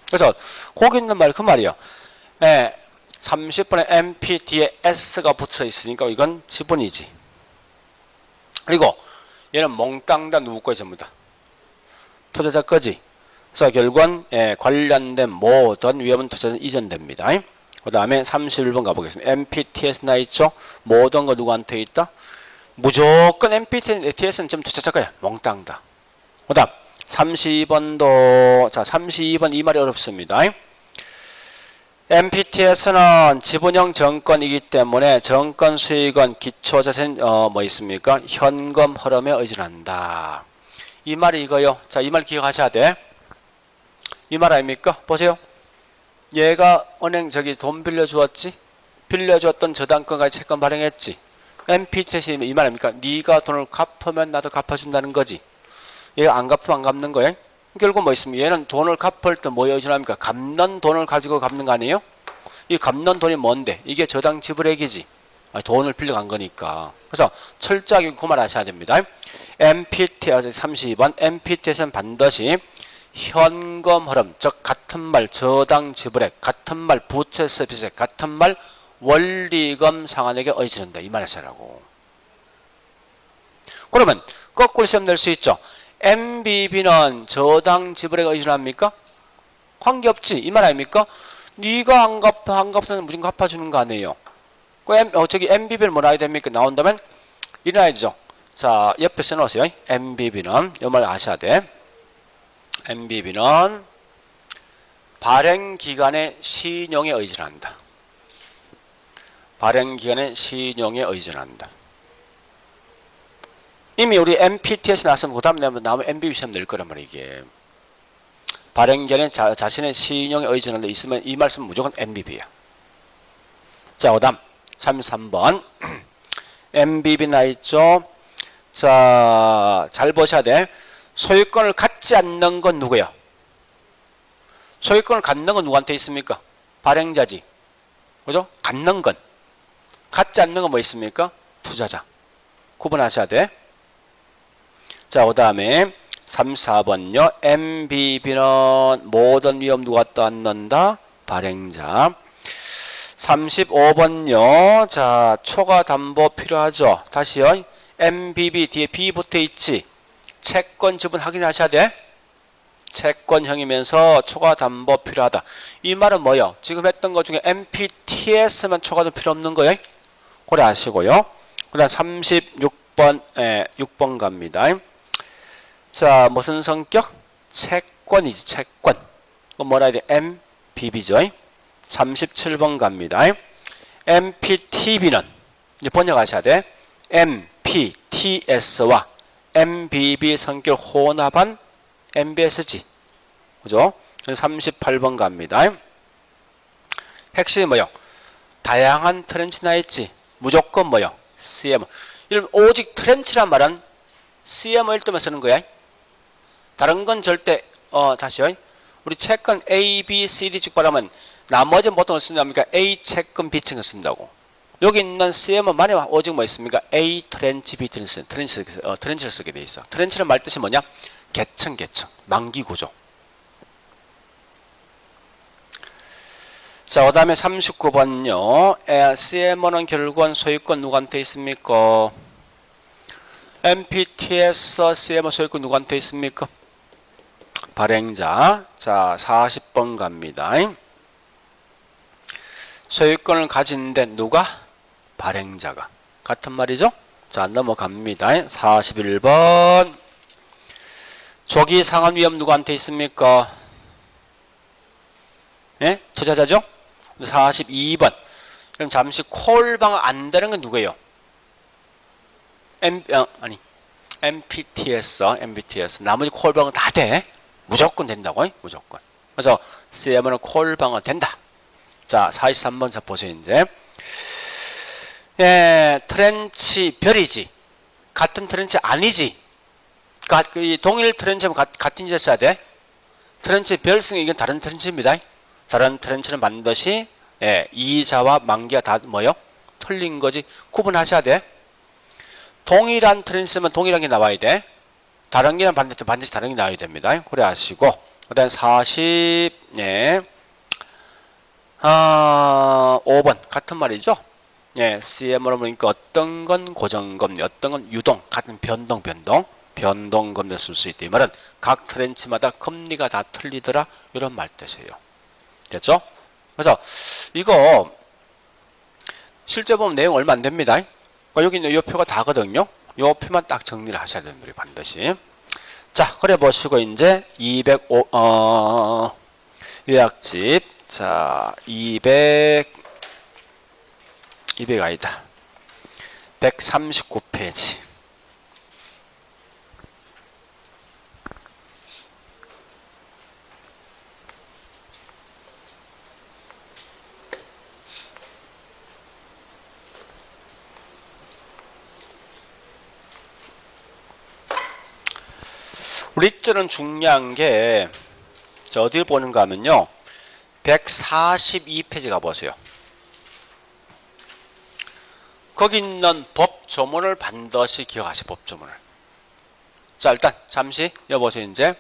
그래서 거기 있는 말 그 말이야. 30번에 MP 뒤에 S가 붙여 있으니까 이건 지분이지. 그리고 얘는 몽땅 다 누구 거에 전부 다 투자자 거지. 그래서 결국은 관련된 모든 위험은 투자자는 이전됩니다. 그 다음에 31번 가보겠습니다. MPTS 나 있죠? 모든 거 누구한테 있다? 무조건 MPTS는 지금 투자자 거야. 몽땅 다. 그 다음 32번도, 자, 32번 이 말이 어렵습니다. MPTS는 지분형 정권이기 때문에 정권 수익은 기초자산, 뭐 있습니까? 현금 흐름에 의존한다. 이 말이 이거요. 자, 이 말 기억하셔야 돼. 이 말 아닙니까? 보세요. 얘가 은행 돈 빌려주었지? 빌려줬던 저당권까지 채권 발행했지? MPTS 이 말 아닙니까? 네가 돈을 갚으면 나도 갚아준다는 거지. 얘가 안 갚으면 안 갚는 거예요. 결국 뭐 있습니까? 얘는 돈을 갚을 때 뭐에 의존합니까? 갚는 돈을 가지고 갚는 거 아니에요? 이 갚는 돈이 뭔데? 이게 저당 지불액이지. 돈을 빌려간 거니까. 그래서 철저하게 그 말 하셔야 됩니다. MPTS 32번 MPTS는 반드시 현금 흐름, 즉 같은 말 저당 지불액, 같은 말 부채 서비스액, 같은 말 원리금 상환액에 의존한다. 이 말 하시라고. 그러면 거꾸로 시험 낼 수 있죠. MBB는 저당 지불액에 의존합니까? 관계없지. 이 말 아닙니까? 네가 안 갚으면 무슨 갚아주는 거 아니에요. 저기 MBB는 뭐라 해야 됩니까? 나온다면 이래야 되죠. 자, 옆에 써놓으세요. MBB는 이 말 아셔야 돼. MBB는 발행기간의 신용에 의존한다. 발행기간의 신용에 의존한다. 이미 우리 MPT에서 나왔으면 그 다음 나오면 MBB 시험 낼 거란 말이야 이게. 발행기간에 자신의 신용에 의존한다 있으면 이 말씀은 무조건 MBB야. 자, 그 다음 33번 MBB 나있죠. 자, 잘 보셔야 돼. 소유권을 갖지 않는 건 누구야? 소유권을 갖는 건 누구한테 있습니까? 발행자지. 그죠? 갖는 건. 갖지 않는 건 뭐 있습니까? 투자자. 구분하셔야 돼. 자, 그 다음에 34번요. MBB는 모든 위험 누가 떠안는다? 발행자. 35번요. 자, 초과 담보 필요하죠. 다시요. MBB 뒤에 B 붙어 있지. 채권 지분 확인하셔야 돼. 채권형이면서 초과 담보 필요하다. 이 말은 뭐요? 지금 했던 것 중에 MPTS만 초과 담보 필요 없는 거예요. 그래 아시고요. 그 다음 36번, 6번 갑니다. 자, 무슨 성격? 채권이지, 채권. 그럼 뭐라 해야 돼? MBB죠. 37번 갑니다. MPTB는 이제 번역하셔야 돼. MPTS와 MBB 성격 혼합한 MBS지. 그죠? 38번 갑니다. 핵심이 뭐요? 다양한 트렌치 나 있지. 무조건 뭐요? CM. 이런 오직 트렌치란 말은 CM을 때만 쓰는 거야. 다른 건 절대 다시요. 우리 채권 A, B, C, D 쭉 말하면 나머지는 보통 쓴답니까? A 채권, B 채권 쓴다고. 여기 있는 CM은 만약 오직 뭐 있습니까? A 트렌치, B 트렌치, 트렌치를 쓰게 돼 있어. 트렌치는 말 뜻이 뭐냐? 계층, 만기 구조. 자, 그 다음에 39번요. CM은 결국은 소유권 누구한테 있습니까? MPTS CM 소유권 누구한테 있습니까? 발행자. 자, 40번 갑니다. 소유권을 가진데 누가? 발행자가. 같은 말이죠? 자, 넘어갑니다. 41번. 조기 상환 위험 누구한테 있습니까? 예? 투자자죠? 42번. 그럼 잠시 콜방 안 되는 건 누구예요? MPTS. 나머지 콜방은 다 돼. 무조건 된다고. 무조건. 그래서 CM은 콜방은 된다. 자, 43번 자 보세요, 이제. 예, 트렌치 별이지. 같은 트렌치 아니지. 동일 트렌치면 같은 짓을 써야 돼. 트렌치 별승이 이건 다른 트렌치입니다. 다른 트렌치는 반드시 이자와 만기가 다 뭐요? 틀린 거지. 구분하셔야 돼. 동일한 트렌치면 동일한 게 나와야 돼. 다른 게는 반드시 다른 게 나와야 됩니다. 그래 아시고. 그 다음 5번 같은 말이죠. 예, CM으로 보니까 어떤 건 고정금리, 어떤 건 유동, 같은 변동금리 쓸 수 있다. 이 말은 각 트렌치마다 금리가 다 틀리더라. 이런 말 뜻이에요. 됐죠? 그래서 이거 실제 보면 내용 얼마 안 됩니다. 여기 있는 이 표가 다거든요. 이 표만 딱 정리를 하셔야 됩니다. 우리 반드시. 자, 그래 보시고 이제 205 요약집. 자, 200 아니다. 139페이지. 리츠는 중요한 게 어디를 보는가 하면요. 142페이지 가보세요. 거기 있는 법 조문을 반드시 기억하시. 법 조문을. 자, 일단 잠시 여보세요. 이제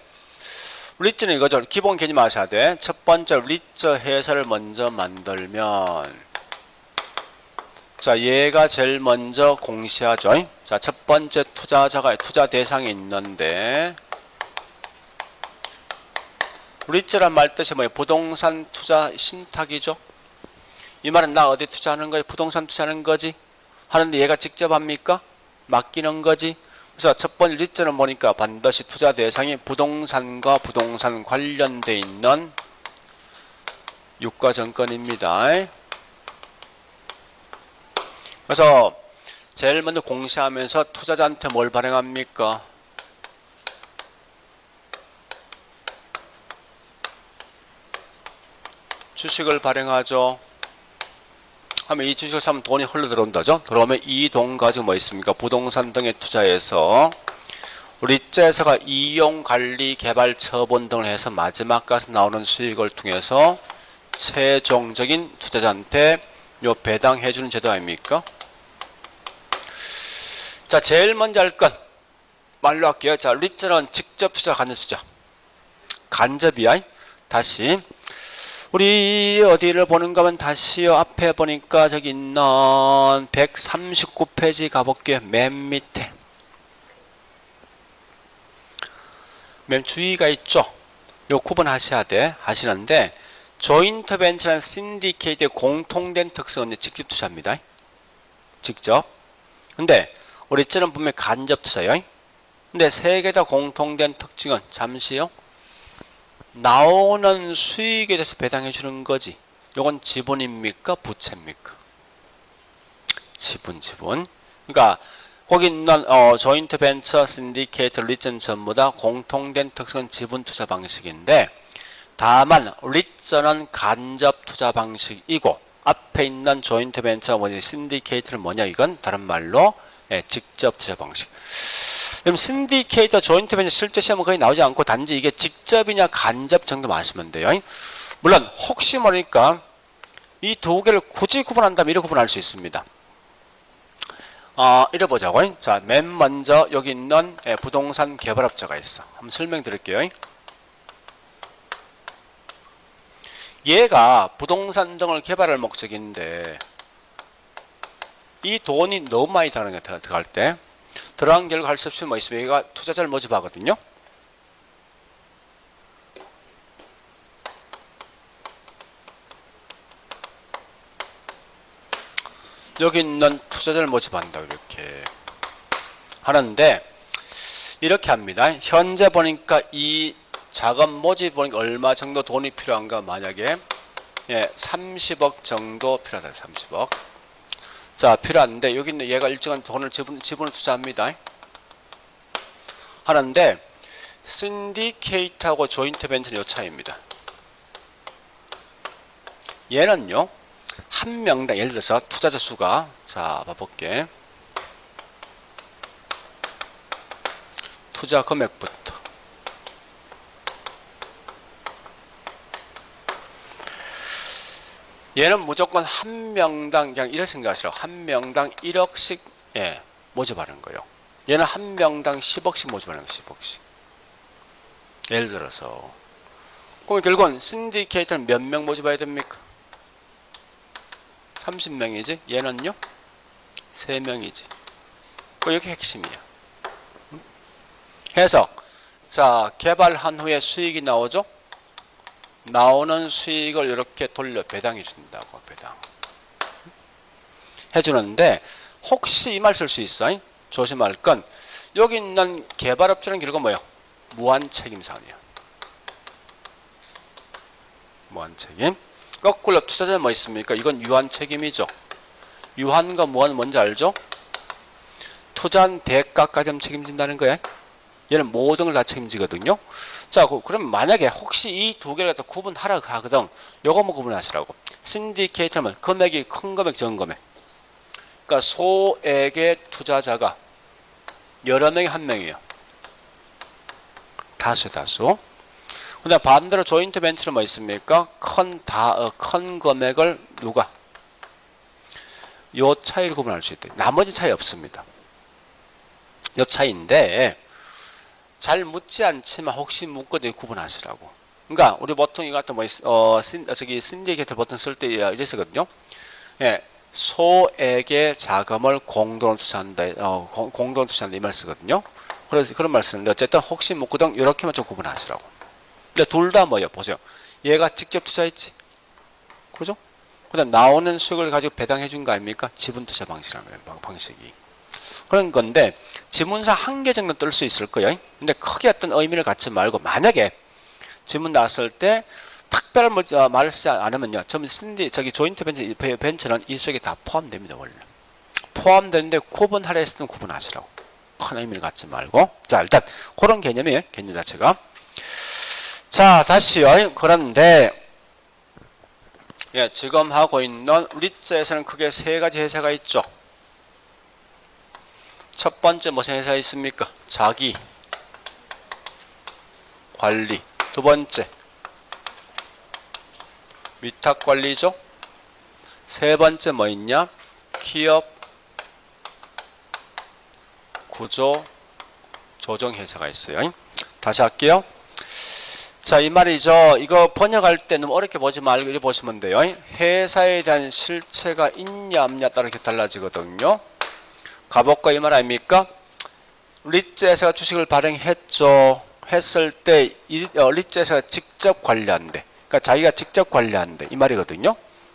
리츠는 이거죠. 기본 개념 아셔야 돼. 첫 번째 리츠 해설을 먼저 만들면 자, 얘가 제일 먼저 공시하죠. 자, 첫 번째 투자자가 투자 대상이 있는데 리츠란 말 뜻이 뭐예요? 부동산 투자 신탁이죠. 이 말은 나 어디 투자하는 거예요? 부동산 투자하는 거지. 하는데 얘가 직접 합니까? 맡기는 거지. 그래서 첫 번째 리츠는 보니까 반드시 투자 대상이 부동산과 부동산 관련돼 있는 유가증권입니다. 그래서 제일 먼저 공시하면서 투자자한테 뭘 발행합니까? 주식을 발행하죠. 하면 이 주식을 사면 돈이 흘러 들어온다죠. 들어오면 이 돈 가지고 뭐 있습니까? 부동산 등에 투자해서 리츠에서가 이용, 관리, 개발, 처분 등을 해서 마지막까지 나오는 수익을 통해서 최종적인 투자자한테 요 배당해주는 제도 아닙니까? 자, 제일 먼저 할 건 말로 할게요. 자, 리츠는 직접 투자, 간접 투자. 간접이야. 다시 우리 어디를 보는가 하면 다시요. 앞에 보니까 저기 있는 139페이지 가볼게요. 맨 밑에. 맨 주의가 있죠. 요 구분하셔야 돼. 하시는데 조인트 벤처는 신디케이트의 공통된 특성은 직접 투자입니다. 직접. 근데 우리 저는 분명히 간접 투자요. 근데 세 개 다 공통된 특징은 잠시요. 나오는 수익에 대해서 배당해 주는 거지. 요건 지분입니까? 부채입니까? 지분. 그러니까 거기 있는 조인트 벤처, 신디케이트, 리츠는 전부 다 공통된 특성은 지분 투자 방식인데 다만 리츠는 간접 투자 방식이고 앞에 있는 조인트 벤처, 신디케이트는 뭐냐? 이건 다른 말로 직접 투자 방식. 그럼 신디케이터, 조인트 벤처 실제 시험은 거의 나오지 않고 단지 이게 직접이냐 간접 정도만 아시면 돼요. 물론 혹시 모르니까 이 두 개를 굳이 구분한다면 이렇게 구분할 수 있습니다. 이래 보자고. 자, 맨 먼저 여기 있는 부동산 개발업자가 있어. 한번 설명드릴게요. 얘가 부동산 등을 개발할 목적인데 이 돈이 너무 많이 들어갈 때 들어간 결과 할 수 없이 뭐 있으면 얘가 투자자를 모집하거든요. 여기 있는 투자자를 모집한다. 이렇게 하는데 이렇게 합니다. 현재 보니까 이 자금 모집 보니까 얼마 정도 돈이 필요한가? 만약에 30억 정도 필요하다. 30억. 자, 필요한데 여기 있는 얘가 일정한 돈을 지분을 투자합니다. 하는데 신디케이트하고 조인트 벤처는 요 차이입니다. 얘는요. 한 명당 예를 들어서 투자자 수가 자, 봐볼게. 투자 금액부터 얘는 무조건 한 명당 그냥 이렇게 생각하시라고. 한 명당 1억씩 모집하는 거예요. 얘는 한 명당 10억씩 모집하는 거예요. 10억씩. 예를 들어서 그럼 결국은 신디케이터는 몇 명 모집해야 됩니까? 30명이지. 얘는요? 3명이지. 이게 핵심이야. 해서 자, 개발한 후에 수익이 나오죠? 나오는 수익을 이렇게 돌려 배당해 준다고. 배당 해주는데 혹시 이 말 쓸 수 있어? 조심할 건 여기 있는 개발업자는 결국 뭐예요? 무한책임사원이야. 무한책임. 거꾸로 투자자는 뭐 있습니까? 이건 유한책임이죠. 유한과 무한은 뭔지 알죠? 투자한 대가까지 책임진다는 거야. 얘는 모든 걸 다 책임지거든요. 자, 그럼 만약에 혹시 이 두 개를 갖다 구분하라고 하거든. 요거만 구분하시라고. 신디케이터는 금액이 큰 금액, 적은 금액. 그러니까 소액의 투자자가 여러 명이 한 명이에요. 다수. 근데 반대로 조인트 벤처는 뭐 있습니까? 큰 금액을 누가? 요 차이를 구분할 수 있다. 나머지 차이 없습니다. 요 차이인데 잘 묻지 않지만 혹시 묻거든 구분하시라고. 그러니까 우리 보통 이거 같은 신디케이터 보통 쓸 때 이래 쓰거든요. 소액의 자금을 공동으로 투자한다. 공동으로 투자한다 이 말 쓰거든요. 그래서 그런 말 쓰는데 어쨌든 혹시 묻거든 이렇게만 좀 구분하시라고. 근데 둘 다 뭐예요? 보세요. 얘가 직접 투자했지. 그죠? 그다음 나오는 수익을 가지고 배당해 준 거 아닙니까? 지분 투자 방식이라는 방식이. 그런 건데 지문사 한 개 정도 뜰 수 있을 거예요. 근데 크게 어떤 의미를 갖지 말고 만약에 지문 나왔을 때 특별한 말을 쓰지 않으면요. 조인트 벤처는 이 속에 다 포함됩니다. 원래. 포함되는데 구분하려 했을 때는 구분하시라고. 큰 의미를 갖지 말고. 자, 일단 그런 개념이에요. 개념 자체가. 자, 다시요. 그런데 예, 지금 하고 있는 리자에서는 크게 세 가지 회사가 있죠. 첫 번째 무슨 회사가 있습니까? 자기 관리. 두 번째 위탁 관리죠. 세 번째 뭐 있냐? 기업 구조 조정 회사가 있어요. 다시 할게요. 자, 이 말이죠. 이거 번역할 때 너무 어렵게 보지 말고 이렇게 보시면 돼요. 회사에 대한 실체가 있냐 없냐 따라 이렇게 달라지거든요. 가볼까 이 말 아닙니까? 리츠에서가 주식을 발행했죠. 했을 때 리츠에서가 직접 관리한대. 그러니까 자기가 직접 관리한대. 이 말이거든요.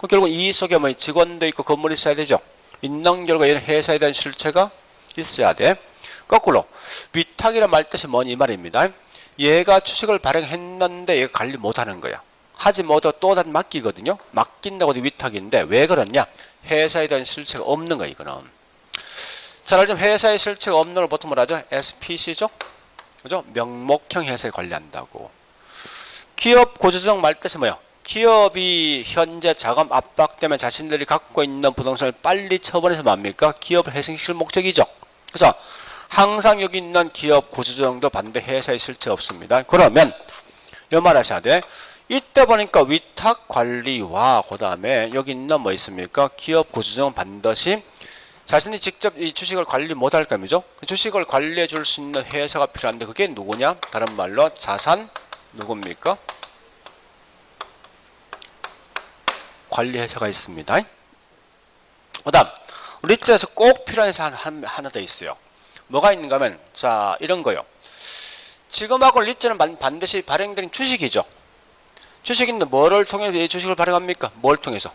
결국 이 속에 뭐 직원도 있고 건물이 있어야 되죠. 있는 결과 이런 회사에 대한 실체가 있어야 돼. 거꾸로 위탁이란 말 뜻이 뭐니 이 말입니다. 얘가 주식을 발행했는데 얘가 관리 못하는 거야. 하지 못하고 또 다른 맡기거든요. 맡긴다고 해도 위탁인데 왜 그러냐? 회사에 대한 실체가 없는 거야 이거는. 잘 알죠? 회사의 실체가 없는 걸 보통 뭐라 하죠? SPC죠? 그죠? 명목형 회사에 관리한다고. 기업 구조조정 말 뜻이 뭐예요? 기업이 현재 자금 압박 때문에 자신들이 갖고 있는 부동산을 빨리 처분해서 뭡니까? 기업을 회생시킬 목적이죠. 그래서 항상 여기 있는 기업 구조조정도 반대 회사의 실체 없습니다. 그러면 이 말 하셔야 돼. 이때 보니까 위탁 관리와 그 다음에 여기 있는 뭐 있습니까? 기업 구조조정 반드시 자신이 직접 이 주식을 관리 못할 겁니다. 주식을 관리해 줄 수 있는 회사가 필요한데 그게 누구냐? 다른 말로 자산 누굽니까? 관리 회사가 있습니다. 그 다음 리츠에서 꼭 필요한 회사 하나 더 있어요. 뭐가 있는가 하면 자 이런 거요. 지금하고 리츠는 반드시 발행된 주식이죠. 주식인데 뭐를 통해서 이 주식을 발행합니까? 뭘 통해서?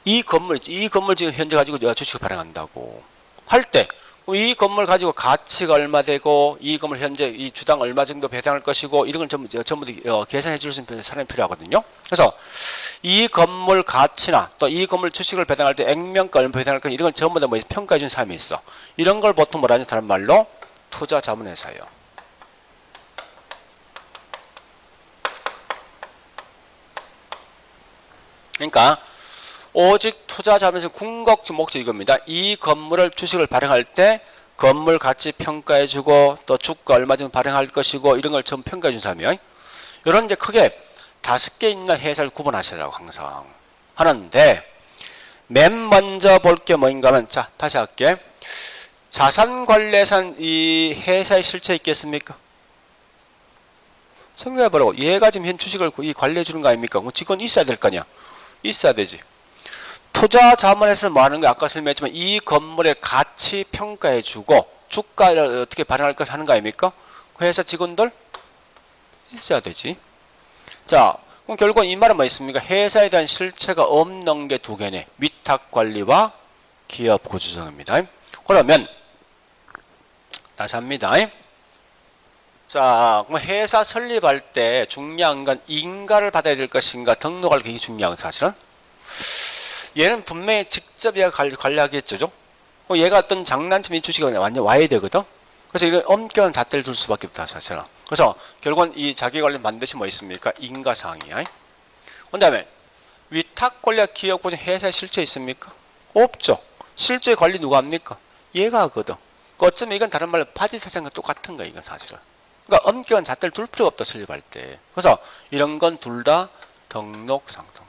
이 건물 지금 현재 가지고 주식을 발행한다고 할 때 이 건물 가지고 가치가 얼마 되고 이 건물 현재 이 주당 얼마 정도 배상할 것이고 이런 걸 전부 계산해 줄 수 있는 사람이 필요하거든요. 그래서 이 건물 가치나 또 이 건물 주식을 배당할 때 액면가 얼마 배당할 거 이런 걸 전부 다 뭐 평가해 준 사람이 있어. 이런 걸 보통 뭐라 하냐 다른 말로 투자 자문회사예요. 그러니까 오직 투자 자문에서 궁극적 목적이 이겁니다. 이 건물을 주식을 발행할 때 건물 가치 평가해주고 또 주가 얼마 정도 발행할 것이고 이런 걸 전부 평가해준 사람이에요. 이런 이제 크게 5개 있는 회사를 구분하시라고 항상 하는데 맨 먼저 볼 게 뭐인가 하면 자 다시 할게. 자산관리에선 이 회사의 실체 있겠습니까? 생각해보라고. 얘가 지금 현 주식을 관리해 주는 거 아닙니까? 직원 있어야 될 거냐? 있어야 되지. 투자 자문에서는 뭐 하는 거 아까 설명했지만 이 건물의 가치 평가해 주고 주가를 어떻게 발행할 것 하는 거 아닙니까? 그 회사 직원들 있어야 되지. 자, 그럼 결국 이 말은 뭐 있습니까? 회사에 대한 실체가 없는 게 두 개네. 위탁 관리와 기업 구조조정입니다. 그러면 다시 합니다. 자, 그럼 회사 설립할 때 중요한 건 인가를 받아야 될 것인가 등록할 게 중요한 사실은. 얘는 분명히 직접 얘가 관리하겠죠. 얘가 어떤 장난치면 이 주식이 완전 와야 되거든. 그래서 이런 엄격한 잣대를 둘 수밖에 없다 사실은. 그래서 결국은 이 자기 관리는 반드시 뭐 있습니까? 인가사항이야. 그 다음에 위탁 관리와 기업 구조 회사에 실체 있습니까? 없죠. 실제 관리 누가 합니까? 얘가 하거든. 어쩌면 이건 다른 말로 바지 사장과 똑같은 거야 이건 사실은. 그러니까 엄격한 잣대를 둘 필요가 없다 설립할 때. 그래서 이런 건 둘 다 등록상 등록.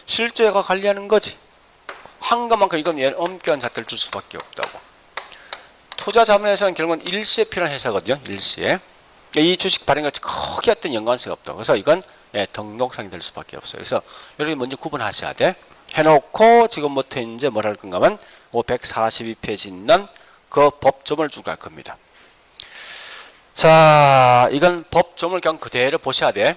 실제가 관리하는 거지. 한 것만큼 이건 엄격한 잣대를 둘 수밖에 없다고. 투자 자문에서는 결국은 일시에 필요한 회사거든요. 일시에. 이 주식 발행과 크게 어떤 연관성이 없다고. 그래서 이건 등록상이 될 수밖에 없어요. 그래서 여러분이 먼저 구분하셔야 돼. 해놓고 지금부터 이제 뭘 할 건가 하면 542페이지 있는 그 법조문을 쭉 갈 겁니다. 자, 이건 법조문을 그냥 그대로 보셔야 돼.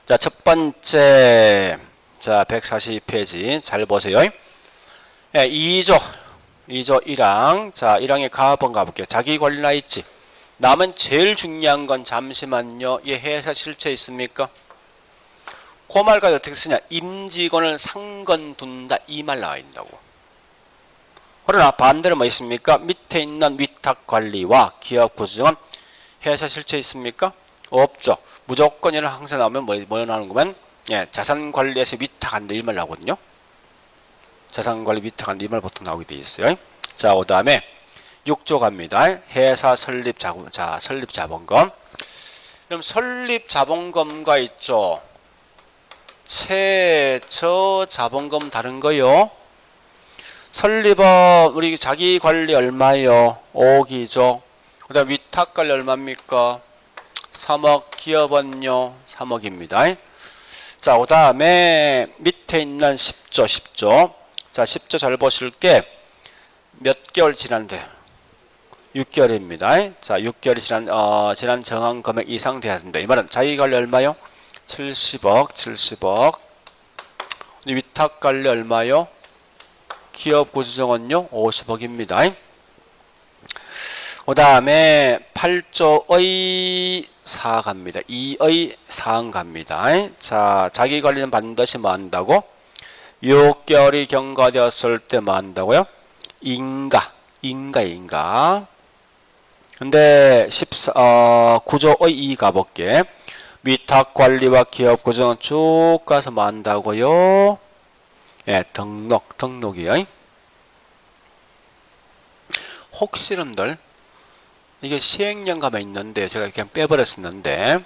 자, 첫 번째, 자, 142페이지 잘 보세요. 2조 1항. 자, 1항에 가번 가볼게요. 자기 관리 나 있지. 남은 제일 중요한 건 잠시만요. 얘 회사 실체 있습니까? 그 말까지 어떻게 쓰냐? 임직원을 상건 둔다 이 말 나와 있다고. 그러나 반대로 뭐 있습니까? 밑에 있는 위탁관리와 기업구조정은 회사 실체 있습니까? 없죠. 무조건 이런 항상 나오면 뭐 나오는 거면 예, 자산관리에서 위탁한다 이 말 나오거든요. 자산관리 위탁한다 이 말 보통 나오게 돼 있어요. 자, 그 다음에 6조 갑니다. 회사 설립 자본, 자, 설립 자본금. 그럼 설립 자본금과 있죠. 최저 자본금 다른 거요. 설립업 우리 자기 관리 얼마요? 5억이죠. 그 다음 위탁 관리 얼마입니까? 3억. 기업은요 3억입니다. 자, 그 다음에 밑에 있는 10조. 자, 10조 잘 보실 게 몇 개월 지난데 6개월입니다. 자, 6개월이 지난 정한 금액 이상 돼야 된다. 이 말은 자기 관리 얼마요? 70억. 위탁 관리 얼마요? 기업 구조정은요 50억입니다. 그 다음에 8조의 사항 갑니다. 2의 사항 갑니다. 자, 자기 관리는 반드시 뭐 한다고? 6개월이 경과되었을 때 뭐 한다고요? 인가. 근데 9조의 2 가볼게. 위탁관리와 기업구조는 쭉 가서 뭐 한다고요? 예, 등록이요. 혹시 여러분들 이게 시행령감에 있는데 제가 그냥 빼버렸었는데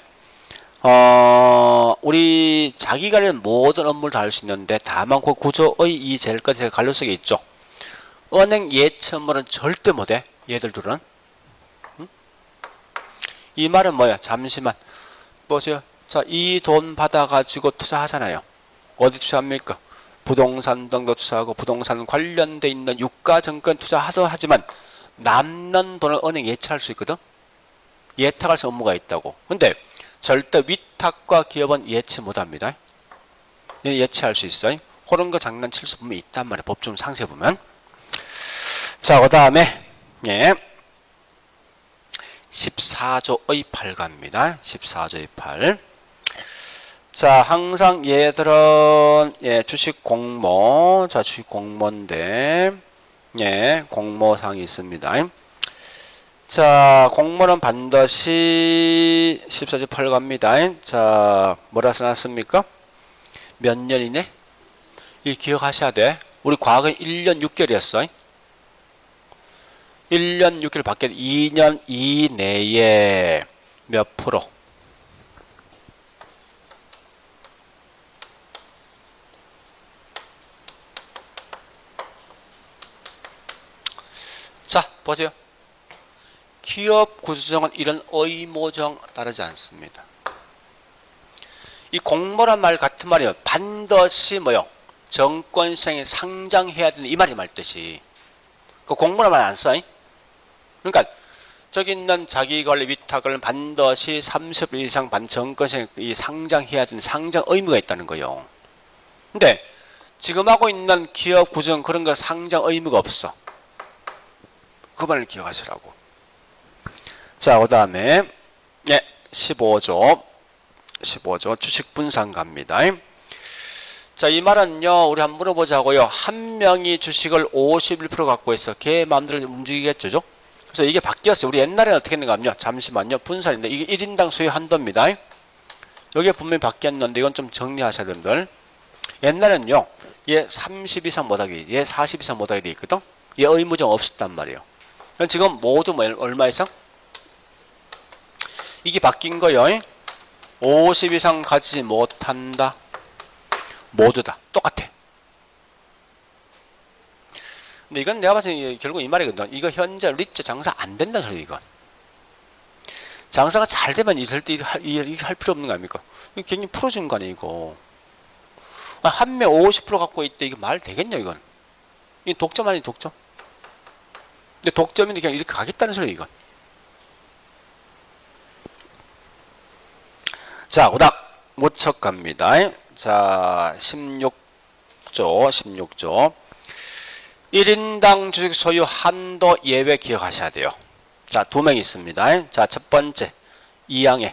우리 자기관리는 모든 업무를 다 할 수 있는데 다만 그 구조의 이 제일까지 제가 갈로 속에 있죠. 은행 예치 업무는 절대 못해. 얘들들은. 이 말은 뭐야? 잠시만 보세요. 자, 이 돈 받아가지고 투자하잖아요. 어디 투자합니까? 부동산 등도 투자하고 부동산 관련돼 있는 유가증권 투자하도 하지만 남는 돈을 은행 예치할 수 있거든. 예탁할 수 업무가 있다고. 근데 절대 위탁과 기업은 예치 못합니다. 예치할 수 있어요. 그런 거 장난칠 수 분명히 있단 말이에요. 법정 상세 보면. 자, 그 다음에 예. 14조의 8 갑니다. 14조의 8. 자, 항상 얘들은 예, 주식 공모. 자, 주식 공모인데 예, 공모상이 있습니다. 자, 공모는 반드시 14조 8 갑니다. 자, 뭐라 써놨습니까? 몇 년이네? 이 기억하셔야 돼. 우리 과거에 1년 6개월이었어. 1년 6개월 밖에 2년 이내에 몇 프로? 자, 보세요. 기업 구조정은 이런 의무정 따르지 않습니다. 이 공모란 말 같은 말이요. 반드시 뭐요? 정권시장에 상장해야 되는 이 말이 말듯이. 그 공모란 말 안 써. 그러니까 저기 있는 자기관리 위탁을 반드시 30일 이상 정권시장에 상장해야 되는 상장 의무가 있다는 거예요. 근데 지금 하고 있는 기업 구조는 그런 거 상장 의무가 없어. 그 말을 기억하시라고. 자, 그 다음에 예, 15조 주식 분산 갑니다. 자, 이 말은요, 우리 한번 물어보자고요. 한 명이 주식을 51% 갖고 있어. 걔 마음대로 움직이겠죠? 그래서 이게 바뀌었어요. 우리 옛날에는 어떻게 했는가 하면요. 잠시만요. 분산인데 이게 1인당 소유 한도입니다. 여기에 분명히 바뀌었는데 이건 좀 정리하셔야 됩니다. 옛날에는요. 얘 30 이상 못하게, 얘 40 이상 못하게 돼 있거든. 얘 의무정 없었단 말이에요. 지금 모두 뭐 얼마 이상? 이게 바뀐 거예요. 50 이상 가지지 못한다. 모두 다 똑같아. 근데 이건 내가 봤을 때 결국 이 말이거든. 이거 현재 리츠 장사 안 된다 소리 이건. 장사가 잘 되면 이럴 때 이렇게 할 필요 없는 거 아닙니까? 이거 굉장히 풀어준 거 아니야 이거. 한 명 50% 갖고 있대. 이거 말 되겠냐 이건. 이 독점 아니 독점. 근데 독점인데 그냥 이렇게 가겠다는 소리 이건. 자, 그다음 모척 갑니다. 자, 16조 1인당 주식 소유 한도 예외 기억하셔야 돼요. 자, 2명 있습니다. 자, 첫 번째 2항에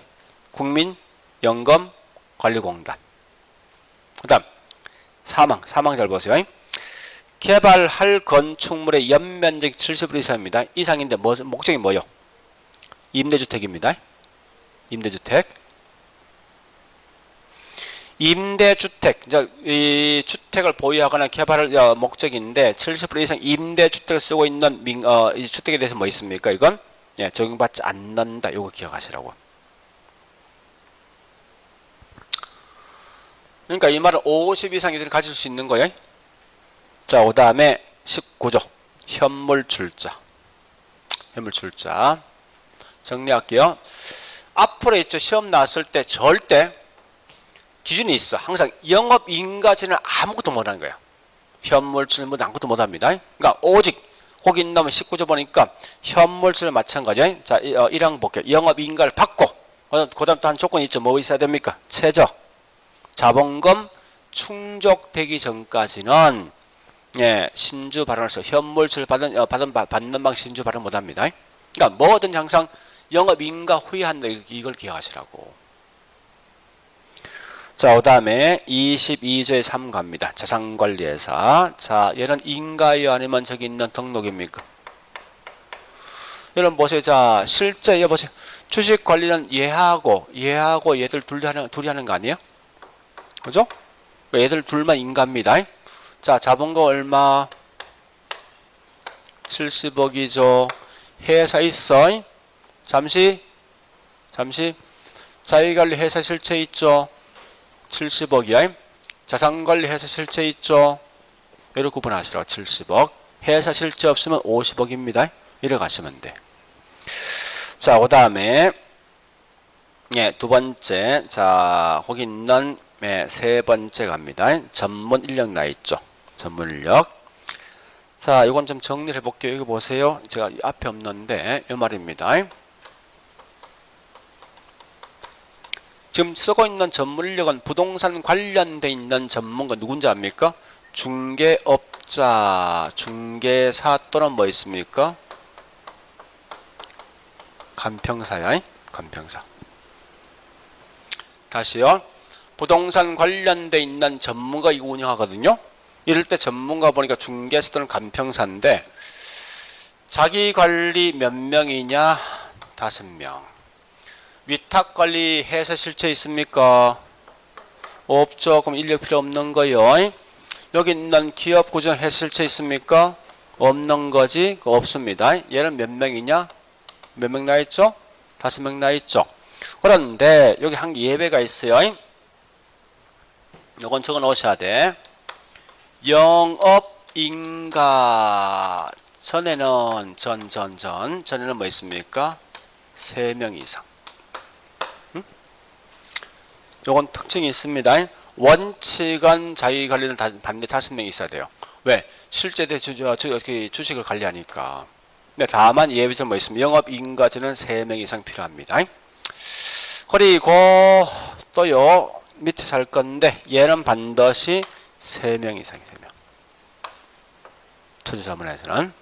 국민연금관리공단. 그 다음 사망 잘 보세요. 개발할 건축물의 연면적 70% 이상입니다. 이상인데 목적이 뭐요? 임대주택입니다. 임대주택, 이 주택을 보유하거나 개발할 목적인데 70% 이상 임대주택을 쓰고 있는 이 주택에 대해서 뭐 있습니까? 이건 적용받지 않는다. 이거 기억하시라고. 그러니까 이 말은 50 이상 이들이 가질 수 있는 거예요. 자, 그 다음에 19조 현물출자. 정리할게요. 앞으로 있죠. 시험 나왔을 때 절대 기준이 있어. 항상 영업인가지는 아무것도 못하는 거야. 현물출은 아무것도 못합니다. 그러니까 오직 거기 있는 19조 보니까 현물출은 마찬가지. 자, 1항 볼게요. 영업인가를 받고 그 다음 또 한 조건이 있죠. 뭐 있어야 됩니까? 최저 자본금 충족되기 전까지는 신주 발언을 현물출 받는 방 신주 발언 못합니다. 그러니까 뭐든 항상 영업인가 후에 한다. 이걸 기억하시라고. 자, 그 다음에 22조의 3 갑니다. 자산관리회사. 자, 얘는 인가요? 아니면 저기 있는 등록입니까? 여러분 보세요. 자, 실제 보세요. 주식관리는 얘하고 얘들 둘이 하는 거 아니에요? 그죠? 얘들 둘만 인가입니다. 자, 자본금 얼마? 70억이죠. 회사 있어. 잠시. 자기관리 회사 실체 있죠. 70억이야. 자산관리 회사 실체 있죠. 이렇게 구분하시라고. 70억. 회사 실체 없으면 50억입니다. 이렇게 가시면 돼. 자, 그 다음에 두 번째. 자, 거기 있는 세 번째 갑니다. 전문 인력 나 있죠. 전문 인력. 자, 이건 좀 정리를 해볼게요. 이거 보세요. 제가 앞에 없는데 이 말입니다. 지금 쓰고 있는 전문 인력은 부동산 관련돼 있는 전문가 누군지 압니까? 중개업자, 중개사 또는 뭐 있습니까? 간평사야. 간평사. 다시요. 부동산 관련돼 있는 전문가 이거 운영하거든요. 이럴 때 전문가 보니까 중개사 또는 간평사인데 자기 관리 몇 명이냐? 5명. 위탁관리 회사 실체 있습니까? 없죠. 그럼 인력 필요 없는 거요. 여기 있는 기업 구조 회사 실체 있습니까? 없는 거지. 없습니다. 얘는 몇 명이냐? 몇 명 나있죠? 5명 나있죠. 그런데 여기 한 예외가 있어요. 요건 적어 놓으셔야 돼. 영업인가 전에는 전에는 뭐 있습니까? 3명 이상. 요건 특징이 있습니다. 원칙은 자기관리는 반드시 5명 있어야 돼요. 왜? 실제 주식을 관리하니까. 근데 다만 예외적으로 뭐 있습니까? 영업인가제는 3명 이상 필요합니다. 그리고 또요 밑에 살 건데 얘는 반드시 3명 이상이 3명. 투자자문에서는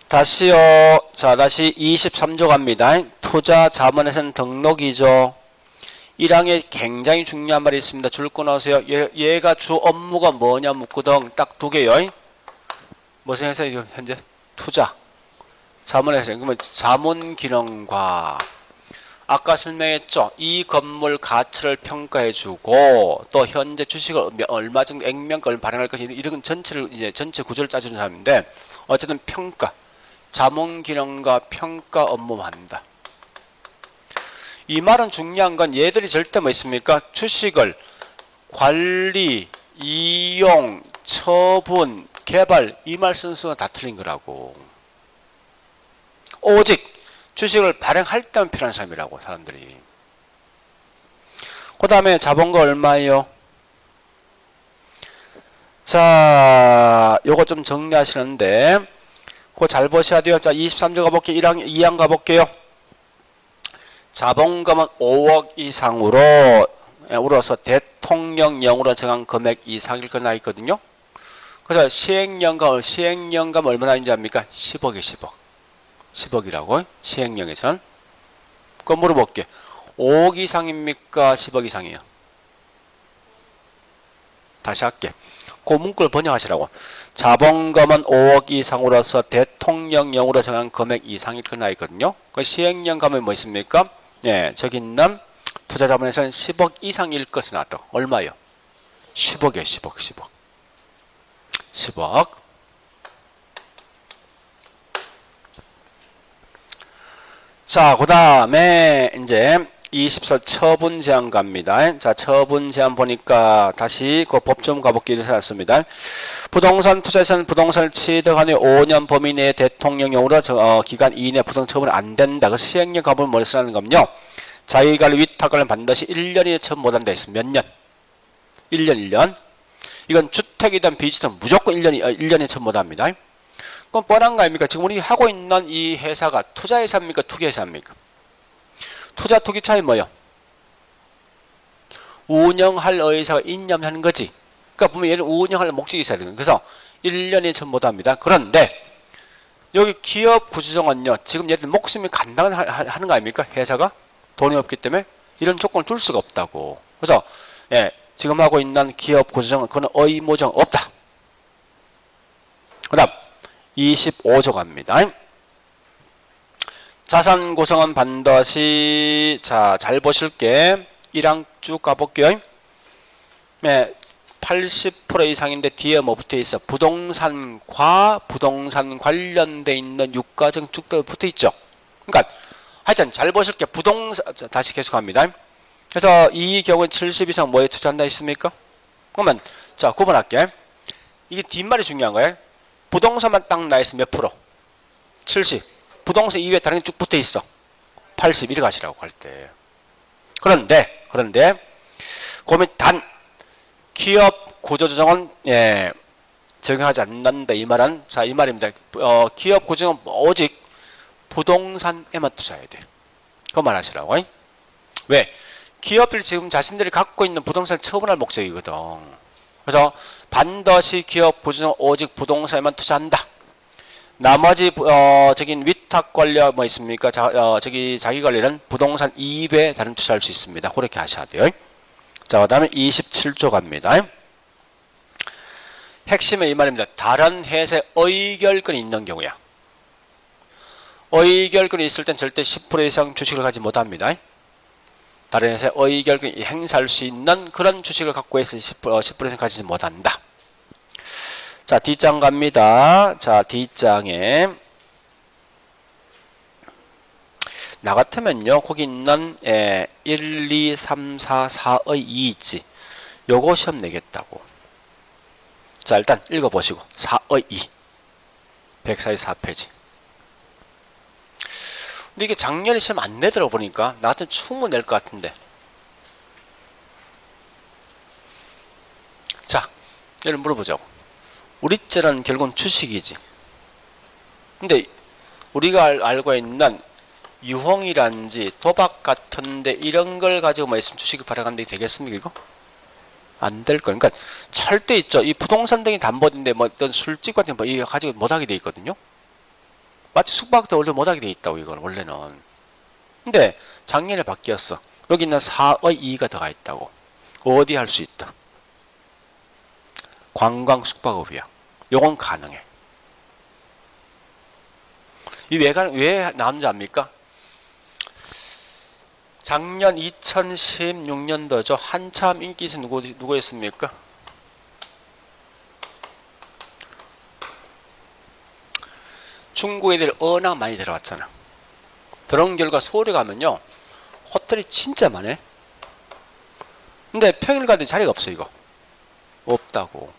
다시요. 자, 다시 23조 갑니다. 투자자문에서는 등록이죠. 1항에 굉장히 중요한 말이 있습니다. 줄 끊어세요. 얘가 주 업무가 뭐냐 묻거든. 딱 2개요. 무슨 회사이죠? 현재 투자 자문회사. 그러면 자문기능과 아까 설명했죠. 이 건물 가치를 평가해주고 또 현재 주식을 얼마 정도 액면가를 발행할 것이 이런 전체를 이제 전체 구조를 짜주는 사람인데 어쨌든 평가 자문기능과 평가 업무만 한다. 이 말은 중요한 건 얘들이 절대 뭐 있습니까? 주식을 관리, 이용, 처분, 개발 이 말 순서가 다 틀린 거라고. 오직 주식을 발행할 때만 필요한 사람이라고 사람들이. 그 다음에 자본금 얼마예요? 자, 요거 좀 정리하시는데 그거 잘 보셔야 돼요. 자, 23조 가볼게요. 2항 가볼게요. 자본금은 5억 이상으로 우러서 대통령령으로 정한 금액 이상일 거 나 있거든요. 그래서 시행령감 얼마나 있는지 압니까? 10억에 10억. 10억이라고 시행령에선. 그거 물어볼게. 5억 이상입니까? 10억 이상이에요. 다시 할게. 그 문구를 번역하시라고. 자본금은 5억 이상으로서 대통령령으로 정한 금액 이상이 끝나 있거든요. 그 시행령 가면 뭐 있습니까? 예, 저기 있는 투자자본에서는 10억 이상일 것은 나왔다. 얼마요? 10억이에요. 10억. 10억. 자, 그 다음에 이제 24 처분 제한 갑니다. 자, 처분 제한 보니까 다시 그 법 좀 가볼게요. 찾았습니다. 부동산 투자에서는 부동산을 취득한 후 5년 범위 내에 대통령령으로 기간 이내 부동산 처분이 안 된다. 그 시행령 가보면 뭐를 쓰라는 겁요. 자기관리 위탁관리는 반드시 1년 이내 처분 못한다 했어. 몇 년? 1년. 이건 주택이든 비주택이든 무조건 1년에 처분 못합니다. 그럼 뻔한 거 아닙니까? 지금 우리 하고 있는 이 회사가 투자회사입니까? 투기회사입니까? 투자 투기 차이 뭐요? 운영할 의사가 있냐면 거지. 그러니까 보면 얘는 운영할 목적이 있어야 되는. 그래서 1년에 처분 못합니다. 그런데 여기 기업 구조정은요. 지금 얘들 목숨이 간당한 하는 거 아닙니까? 회사가 돈이 없기 때문에 이런 조건을 둘 수가 없다고. 그래서 예, 지금 하고 있는 기업 구조정은 그건 의무정 없다. 그 다음 25조 갑니다. 자산 구성은 반드시 잘 보실게. 1항 쭉 가볼게요. 네, 80% 이상인데 뒤에 뭐 붙어 있어? 부동산과 부동산 관련돼 있는 유가증 쭉 붙어 있죠. 그러니까 하여튼 잘 보실게. 부동산 다시 계속합니다. 그래서 이 경우는 70 이상 뭐에 투자한다 했습니까? 그러면 자 구분할게. 이게 뒷말이 중요한 거예요. 부동산만 딱 나있으면 몇 프로? 70. 부동산 이외에 다른 게 쭉 붙어 있어. 80 이렇게 가시라고 할 때. 그런데 고민 단 기업 구조조정은 예, 적용하지 않는다 이 말은 이 말입니다. 기업 구조조정은 오직 부동산에만 투자해야 돼. 그 말하시라고. 왜? 기업들 지금 자신들이 갖고 있는 부동산을 처분할 목적이거든. 그래서 반드시 기업 구조조정은 오직 부동산에만 투자한다. 나머지 저긴 위탁 관리와 뭐 있습니까? 저기 자기 관리는 부동산 이외에 다른 투자할 수 있습니다. 그렇게 하셔야 돼요. 자, 그다음에 27조 갑니다. 핵심은 이 말입니다. 다른 회사에 의결권이 있는 경우야. 의결권이 있을 땐 절대 10% 이상 주식을 가지 못합니다. 다른 회사에 의결권이 행사할 수 있는 그런 주식을 갖고 있으니 10% 이상 가지지 못한다. 자, 뒷장 갑니다. 자, 뒷장에 나 같으면요. 거기 있는 1, 2, 3, 4, 4의 2 있지. 요거 시험 내겠다고. 자, 일단 읽어보시고 4의 2 144페이지. 근데 이게 작년에 시험 안 내더라고 보니까 나 같으면 충분히 낼 것 같은데. 자, 얘를 물어보자고. 우리 때는 결국은 주식이지. 근데 우리가 알고 있는 유흥이란지 도박 같은데 이런 걸 가지고 뭐 있으면 주식을 발행하는 데 되겠습니까 이거? 안 될 거예요. 그러니까 절대 있죠. 이 부동산 등이 담보인데 뭐 어떤 술집 같은 거 이거 가지고 못하게 돼 있거든요. 마치 숙박도 원래 못하게 돼 있다고 이걸 원래는. 근데 작년에 바뀌었어. 여기 있는 4의 2가 들어가 있다고. 어디 할 수 있다. 관광 숙박업이야. 요건 가능해. 이 왜 나온지 압니까? 작년 2016년도죠. 한참 인기 있은 누구였습니까? 중국 애들이 워낙 많이 들어왔잖아. 들어온 결과 서울에 가면요. 호텔이 진짜 많네. 근데 평일 가도 자리가 없어 이거. 없다고.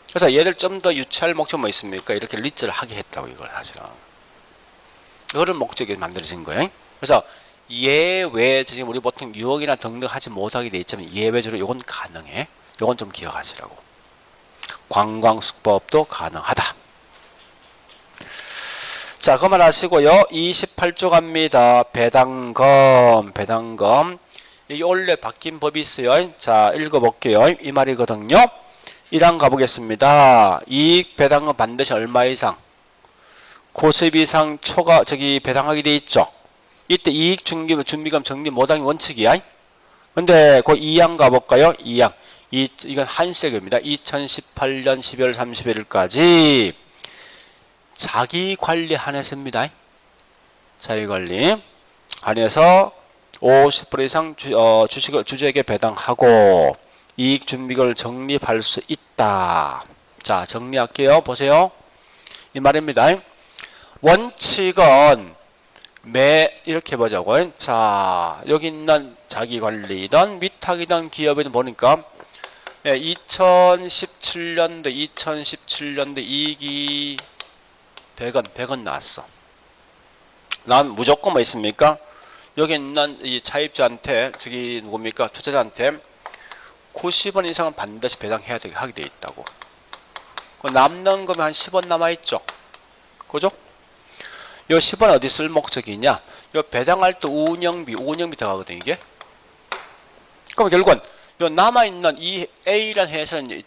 그래서 얘들 좀 더 유치할 목적 뭐 있습니까? 이렇게 리츠를 하게 했다고 이걸 사실은. 그런 목적이 만들어진 거예요. 그래서 예외 지금 우리 보통 유혹이나 등등 하지 못하게 돼 있지만 예외적으로 이건 가능해. 이건 좀 기억하시라고. 관광숙박업도 가능하다. 자, 그만 하시고요. 28조 갑니다. 배당금. 이게 원래 바뀐 법이 있어요. 자, 읽어볼게요. 이 말이거든요. 1항 가보겠습니다. 이익 배당은 반드시 얼마 이상? 90 이상 배당하게 돼 있죠. 이때 이익 준비금 정리 못하기 원칙이야. 근데 그 2항 가볼까요? 2항. 이건 한시적입니다. 2018년 12월 31일까지 자기관리 한해서입니다. 자기관리 한해서 50% 이상 주식을 주주에게 배당하고 이익준비금을 적립할 수 있다. 자, 정리할게요. 보세요. 이 말입니다. 원칙은 이렇게 보자고요. 자, 여기 있는 자기관리든 위탁이든 기업이든 보니까 2017년도 이익이 100원 나왔어. 난 무조건 뭐 있습니까? 여기 있는 이 차입자한테, 저기 누굽니까? 투자자한테 90원 이상은 반드시 배당해야 하게 돼 있다고. 남는 거면 한 10원 남아있죠. 그죠? 요 10원 어디 쓸 목적이냐? 요 배당할 때 운영비 들어가거든, 이게. 그럼 결국은 요 남아있는 이 A라는 회사는,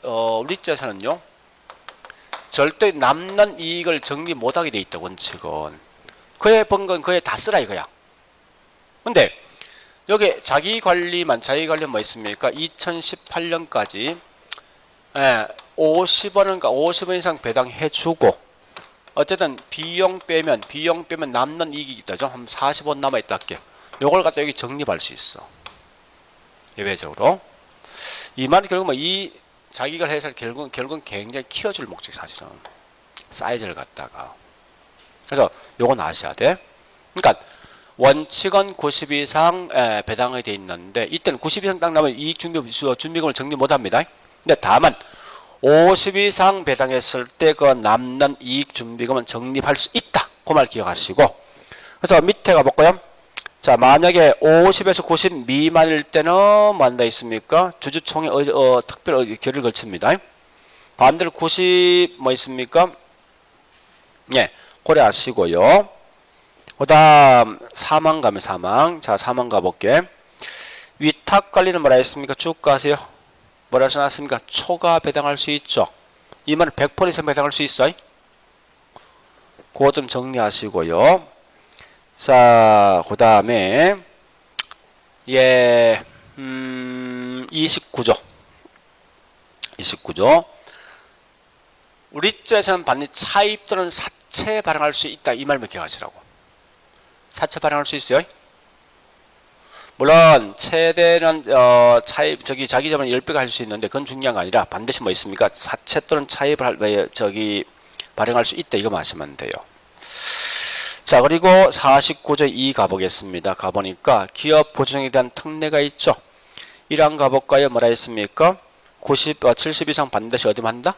우리 자산은요, 절대 남는 이익을 정리 못하게 돼 있다, 원칙은. 그에 번 건 그에 다 쓰라 이거야. 근데, 여기 자기관리만 뭐 있습니까? 2018년까지 50원 이상 배당해주고, 어쨌든 비용 빼면 남는 이익이 있다죠. 한 40원 남아있다 할게. 요걸 갖다 여기 정립할 수 있어. 예외적으로. 이 말은 결국 이 자기관리 회사를 결국은 굉장히 키워줄 목적, 사실은. 사이즈를 갖다가. 그래서 요건 아셔야 돼. 그러니까 원칙은 90 이상 배당이 돼 있는데, 이때는 90 이상 딱 나면 이익 준비금을 정리 못 합니다. 근데 다만 50 이상 배당했을 때 그 남는 이익 준비금은 적립할 수 있다. 그 말 기억하시고. 그래서 밑에 가볼까요? 자, 만약에 50에서 90 미만일 때는 뭐 한다 있습니까? 주주총회 특별 결의를 걸칩니다. 반대로 90 뭐 있습니까? 예, 고려하시고요. 그 다음 사망 가면 사망. 자, 사망 가볼게. 위탁관리는 뭐라 했습니까? 쭉 가세요. 뭐라 써놨습니까? 초과 배당할 수 있죠. 이 말은 100% 이상 배당할 수 있어요. 그거 좀 정리하시고요. 자, 그 다음에 29조. 우리 자산 받는 차입 또는 사채 발행할 수 있다. 이 말만 기억하시라고. 사채 발행할 수 있어요. 물론 최대는 차입 자기 자본은 10배가 할 수 있는데 그건 중요한 거 아니라 반드시 뭐 있습니까? 사채 또는 차입을 발행할 수 있다. 이거 마시면 돼요. 자, 그리고 49조 2 가보겠습니다. 가보니까 기업 보증에 대한 특례가 있죠. 1항 가볼까요? 뭐라 했습니까? 70 이상 반드시 어디 한다?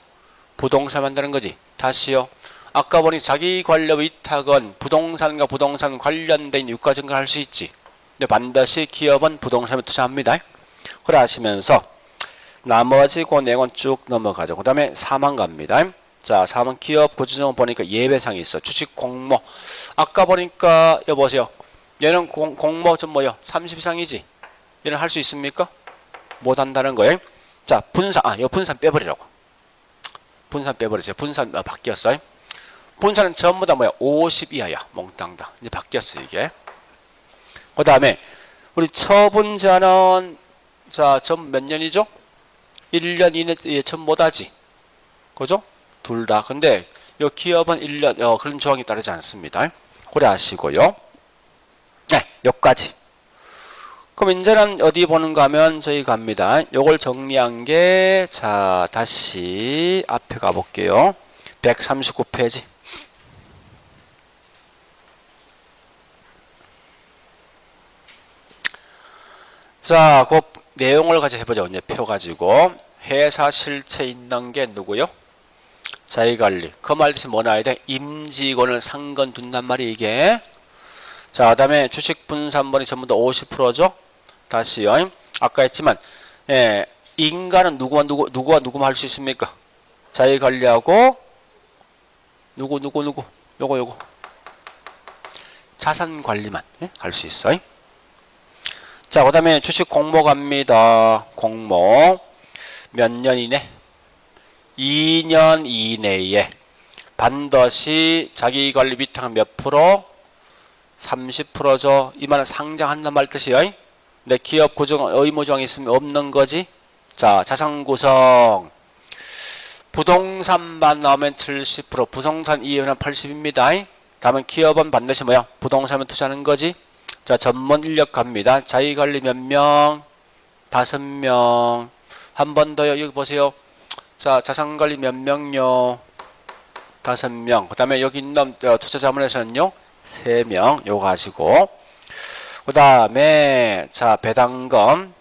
부동산 만드는 거지. 다시요. 아까 보니 자기관리 위탁은 부동산과 부동산 관련된 유가증가를 할 수 있지. 근데 반드시 기업은 부동산에 투자합니다. 그래 하시면서 나머지 그 내용은 쭉 넘어가죠. 그 다음에 4만 갑니다. 자, 4만 기업 고지정은 보니까 예배상이 있어. 주식 공모. 아까 보니까 여보세요. 얘는 공모 좀 뭐요? 30 이상이지. 얘는 할 수 있습니까? 못 한다는 거예요. 자, 분산. 이거 분산 빼버리라고. 분산 빼버리세요. 분산 바뀌었어요. 분산은 전부 다 뭐야? 50 이하야. 몽땅 다. 이제 바뀌었어 이게. 그 다음에 우리 처분자는 자, 전 몇 년이죠? 1년 이내 전 못하지. 그죠? 둘 다. 근데 요 기업은 1년 그런 조항이 따르지 않습니다. 그래 하시고요. 네, 여기까지. 그럼 이제는 어디 보는가 하면 저희 갑니다. 요걸 정리한 게 자, 다시 앞에 가볼게요. 139페이지. 자, 그 내용을 가지고 해보자. 이제 표 가지고 회사 실체 있는 게 누구요? 자기관리. 그 말 대신 뭐 나와야 돼? 임직원을 상권 둔단 말이 이게. 자, 그 다음에 주식 분산번이 전부 다 50%죠. 다시요. 아까 했지만 인간은 누구만 할 수 있습니까? 자기관리하고 누구 요거 자산관리만 할 수 있어요. 자, 그 다음에 주식 공모 갑니다. 공모 몇 년 이내? 2년 이내에 반드시 자기관리 위탁은 몇 프로? 30%죠. 이 말은 상장한단 말 뜻이에요. 내 기업 고정 의무조항이 있으면 없는 거지. 자, 자산 구성. 부동산만 나오면 70%, 부동산 이윤은 80입니다. 다음은 기업은 반드시 뭐야? 부동산에 투자하는 거지. 자, 전문 인력 갑니다. 자기관리 몇 명? 5명. 한 번 더요. 여기 보세요. 자, 자산관리 몇 명요? 5명. 그 다음에 여기 있는 투자자문에서는요? 3명. 요거 하시고. 그 다음에 자, 배당금.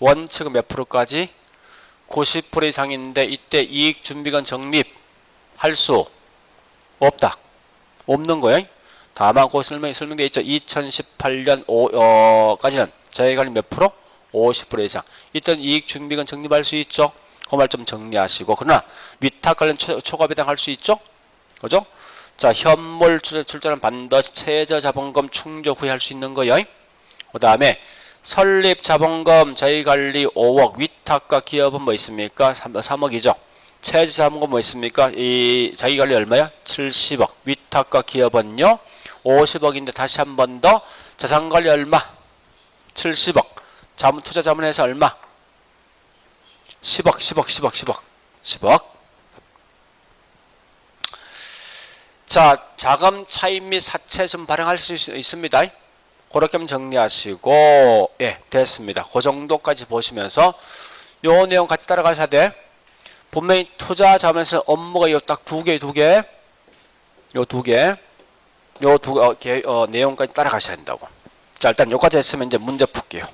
원칙은 몇 프로까지? 90% 이상인데 이때 이익준비금 적립할 수 없다. 없는 거예요. 다만 그 설명되어 있죠. 2018년 까지는 자기관리 몇 프로? 50% 이상. 이때는 이익준비금 적립할 수 있죠. 그 말 좀 정리하시고. 그러나 위탁 관련 초과 배당할 수 있죠. 그죠? 자, 현물 출자는 반드시 최저자본금 충족 후에 할 수 있는 거예요. 그 다음에 설립 자본금 자기관리 5억, 위탁과 기업은 뭐 있습니까? 3억이죠. 최저자본금 뭐 있습니까? 이 자기관리 얼마야? 70억. 위탁과 기업은요? 50억인데 다시 한 번 더 자산관리 얼마? 70억. 투자자문에서 얼마? 10억. 자, 자금 차입 및 사채 좀 발행할 수 있습니다. 그렇게 정리하시고, 예, 됐습니다. 그 정도까지 보시면서 요 내용 같이 따라가셔야 돼. 분명히 투자 자문에서 업무가 요 딱 두 개, 내용까지 따라가셔야 된다고. 자, 일단 요까지 했으면 이제 문제 풀게요.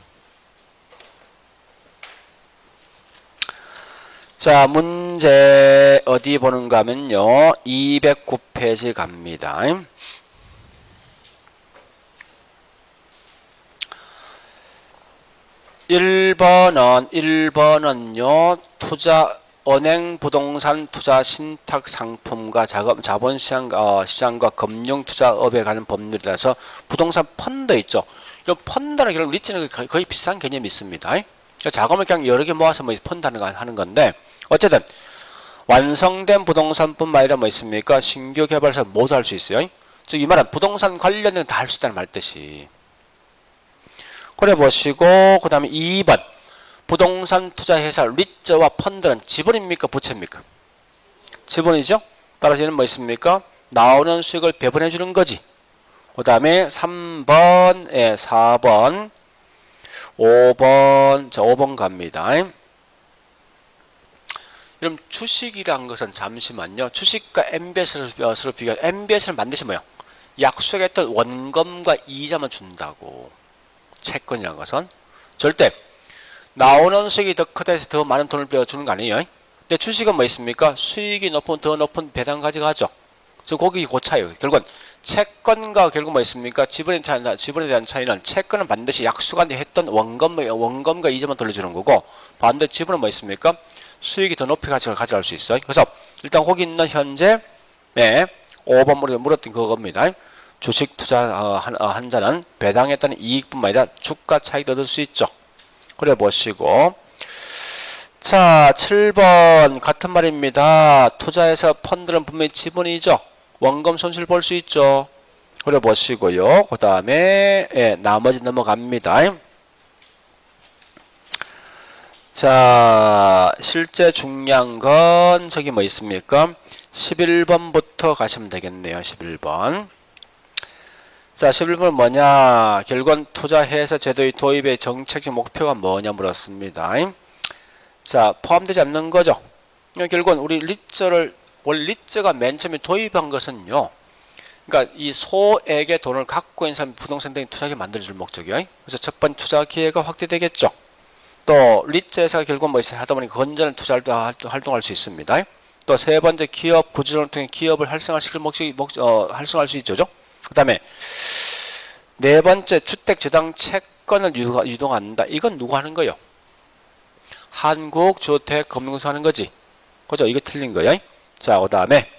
자, 문제 어디 보는가 하면요. 209페이지 갑니다. 1번은요. 은행 부동산 투자 신탁 상품과 자본시장과 금융투자업에 관한 법률이라서 부동산 펀드 있죠. 이 펀드는 결국 리츠는 거의 비슷한 개념이 있습니다. 그러니까 자금을 그냥 여러 개 모아서 뭐 펀드 하는 건데 어쨌든 완성된 부동산뿐만 아니라 뭐 있습니까? 신규 개발사 모두 할 수 있어요. 즉 이 말은 부동산 관련된 다 할 수 있다는 말뜻이. 그래 보시고 그 다음에 2번 부동산 투자회사 리츠와 펀드는 지분입니까? 부채입니까? 지분이죠. 따라서 얘는 뭐 있습니까? 나오는 수익을 배분해 주는 거지. 그 다음에 3번, 4번, 5번, 자 5번 갑니다. 그럼 주식이란 것은 잠시만요. 주식과 MBS를 비교하면 MBS를 반드시 뭐요? 약속했던 원금과 이자만 준다고. 채권이란 것은 절대 나오는 수익이 더 크다 해서 더 많은 돈을 주는 거 아니에요. 근데 주식은 뭐 있습니까? 수익이 높으면 더 높은 배당 가져가죠. 저 거기 고차예요. 결국은 채권과 결국 뭐 있습니까? 지분에 대한 차이는 채권은 반드시 약속한 데 했던 원금과 이자만 돌려주는 거고 반대 지분은 뭐 있습니까? 수익이 더 높이 가져갈 수 있어요. 그래서 일단 거기 있는 현재 5번 물었던 그겁니다. 주식 투자 한 자는 배당에 따른 이익뿐만 아니라 주가 차익도 얻을 수 있죠. 그래 보시고 자 7번 같은 말입니다. 투자해서 펀드는 분명히 지분이죠. 원금 손실 볼 수 있죠. 그래 보시고요. 그 다음에 나머지 넘어갑니다. 자 실제 중요한 건 저기 뭐 있습니까? 11번부터 가시면 되겠네요. 11번. 자 11번 뭐냐? 결국은 투자회사 제도의 도입의 정책적 목표가 뭐냐 물었습니다. 자 포함되지 않는 거죠. 결국은 우리 리츠를 원래 리츠가 맨 처음에 도입한 것은요. 그러니까 이 소액의 돈을 갖고 있는 사람이 부동산 등에 투자하게 만들어줄 목적이에요. 그래서 첫 번째 투자 기회가 확대되겠죠. 또 리츠에서 결국 뭐 하다 보니 건전한 투자 활동할 수 있습니다. 또 세 번째 기업 구조를 통해 기업을 활성화시킬 활성화할 수 있죠. 그 다음에 네 번째 주택저당 채권을 유동한다. 이건 누가 하는 거요? 한국주택금융공사 하는 거지. 그죠? 이거 틀린 거예요. 자, 그 다음에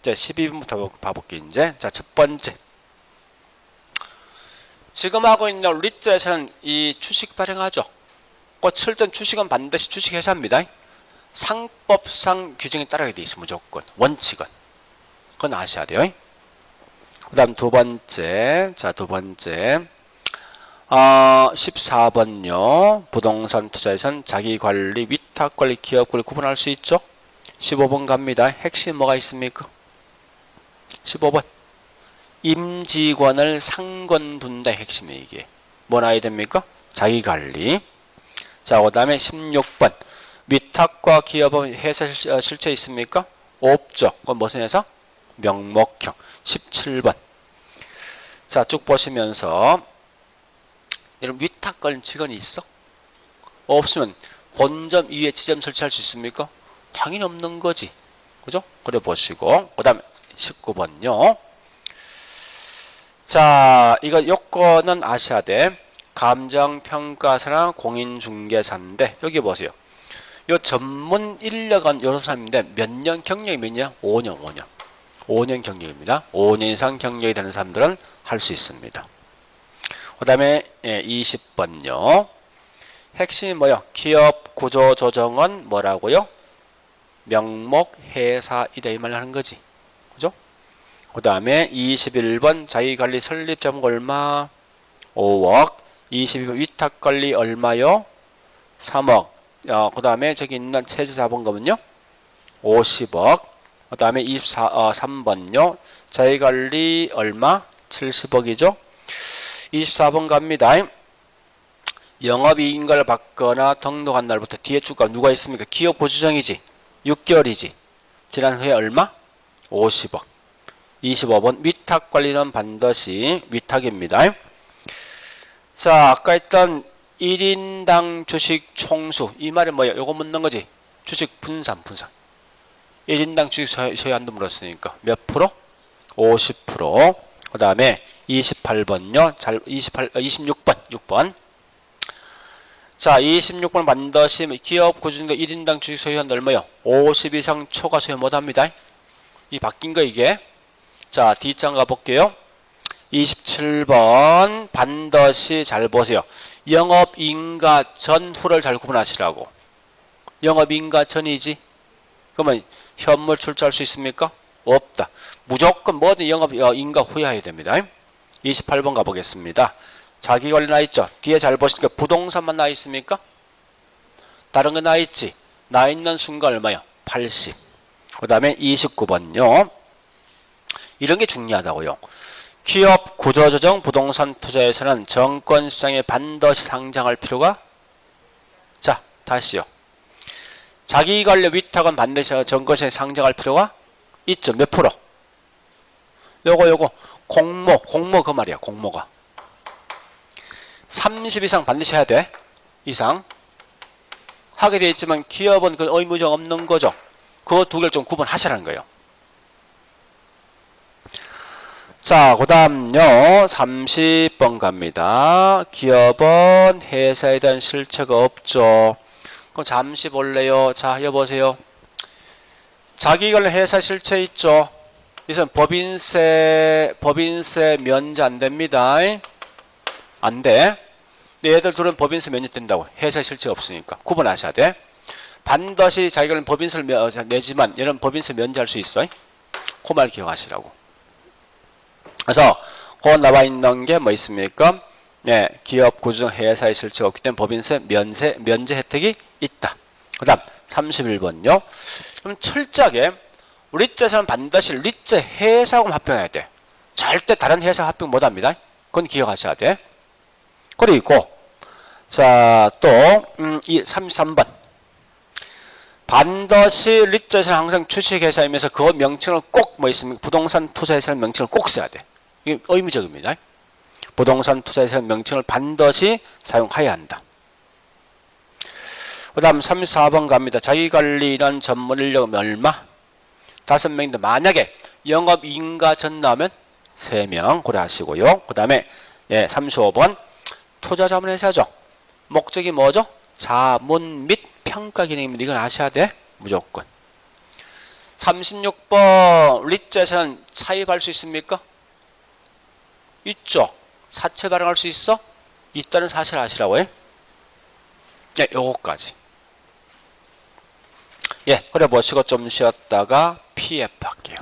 이제 12번부터 봐볼게요. 이제 자, 첫 번째 지금 하고 있는 리츠에서는 이 주식 발행하죠. 그 실전 주식은 반드시 주식회사입니다. 상법상 규정에 따르게 돼 있어 무조건 원칙은. 그건 아셔야 돼요. 그 다음 두 번째. 자, 두 번째. 14번요. 부동산 투자에선 자기관리, 위탁관리, 기업관리 구분할 수 있죠? 15번 갑니다. 핵심 뭐가 있습니까? 15번. 임직원을 상권둔다. 핵심이 이게. 뭐 나야 됩니까? 자기관리. 자, 그 다음에 16번. 위탁과 기업은 회사 실체 있습니까? 없죠. 그건 무슨 회사? 명목형. 17번. 자, 쭉 보시면서 여러분 위탁관 직원이 있어? 없으면 본점 위에 지점 설치할 수 있습니까? 당연히 없는 거지. 그죠? 그래 보시고 그 다음에 19번요. 자, 이거 요건은 아셔야 돼. 감정평가사랑 공인중개사인데 여기 보세요. 요 전문 인력은 여러 사람인데 몇 년 경력이 몇 년? 5년. 5년 경력입니다. 5년 이상 경력이 되는 사람들은 할 수 있습니다. 그 다음에 20번요. 핵심이 뭐요? 기업 구조 조정은 뭐라고요? 명목 회사이다 이 말 하는 거지. 그죠? 그 다음에 21번 자기관리 설립 자본 얼마? 5억. 22번 위탁관리 얼마요? 3억. 그 다음에 저기 있는 체제자본금은요? 50억. 그 다음에 23번요. 자기관리 얼마? 70억이죠. 24번 갑니다. 영업이익인가를 받거나 등록한 날부터 뒤에 주가 누가 있습니까? 기업 보조정이지. 6개월이지. 지난 후에 얼마? 50억. 25번 위탁관리는 반드시 위탁입니다. 자, 아까 했던 1인당 주식 총수. 이 말이 뭐야? 요거 묻는 거지. 주식 분산. 1인당 주식 소유한도 물었으니까 몇 프로? 50%. 그 다음에 28번요. 26번. 6번. 자, 26번 반드시 기업 고지중개 1인당 주식 소유한도 얼마요? 50 이상 초과 소유 못합니다. 이 바뀐 거 이게. 자, 뒷장 가볼게요. 27번 반드시 잘 보세요. 영업인가 전후를 잘 구분하시라고. 영업인가 전이지. 그러면 현물 출자할 수 있습니까? 없다. 무조건 뭐든 영업인가 후에 해야 됩니다. 28번 가보겠습니다. 자기관리 나 있죠? 뒤에 잘 보시니까 부동산만 나 있습니까? 다른 거 나 있지? 나 있는 순간 얼마요? 80. 그 다음에 29번요. 이런 게 중요하다고요. 기업 구조조정 부동산 투자에서는 정권시장에 반드시 상장할 필요가. 자, 다시요. 자기관리 위탁은 반드시 정권시장에 상장할 필요가 있죠. 몇 프로? 요거 공모 그 말이야. 공모가 30 이상 반드시 해야 돼. 이상 하게 되어 있지만 기업은 그 의무적 없는 거죠. 그거 두 개를 좀 구분하시라는 거예요. 자, 그 다음요 30번 갑니다. 기업은 회사에 대한 실체가 없죠. 그럼 잠시 볼래요. 자, 여보세요. 자기관리 회사 실체 있죠. 이선 법인세 면제 안 됩니다. 안 돼. 근데 얘들 둘은 법인세 면제된다고. 회사 실체가 없으니까. 구분하셔야 돼. 반드시 자기관리 법인세를 내지만 얘는 법인세 면제할 수 있어. 그 말 기억하시라고. 그래서 그 나와 있는 게 뭐 있습니까? 네, 기업 구조조정 회사의 실체가 없기 때문에 법인세 면제 혜택이 있다. 그 다음 31번요. 그럼 철저하게 리츠에서는 반드시 리츠 회사하고 합병해야 돼. 절대 다른 회사 합병 못합니다. 그건 기억하셔야 돼. 그리고 자, 또 이 33번 반드시 리츠에서는 항상 주식회사이면서 그 명칭을 꼭 뭐 있습니까? 부동산 투자회사의 명칭을 꼭 써야 돼. 이게 의무적입니다. 부동산 투자회사의 명칭을 반드시 사용해야 한다. 그 다음 34번 갑니다. 자기관리란 전문 인력은 얼마? 5명인데 만약에 영업인가 전 나오면 3명 고려하시고요. 그 다음에 35번 투자자문회사죠. 목적이 뭐죠? 자문 및 평가 기능입니다. 이건 아셔야 돼. 무조건. 36번 리츠에서는 차입할 수 있습니까? 있죠. 사채 발행할 수 있어? 있다는 사실 아시라고요? 네, 요거까지. 그래 보시고 좀 쉬었다가 PF 할게요.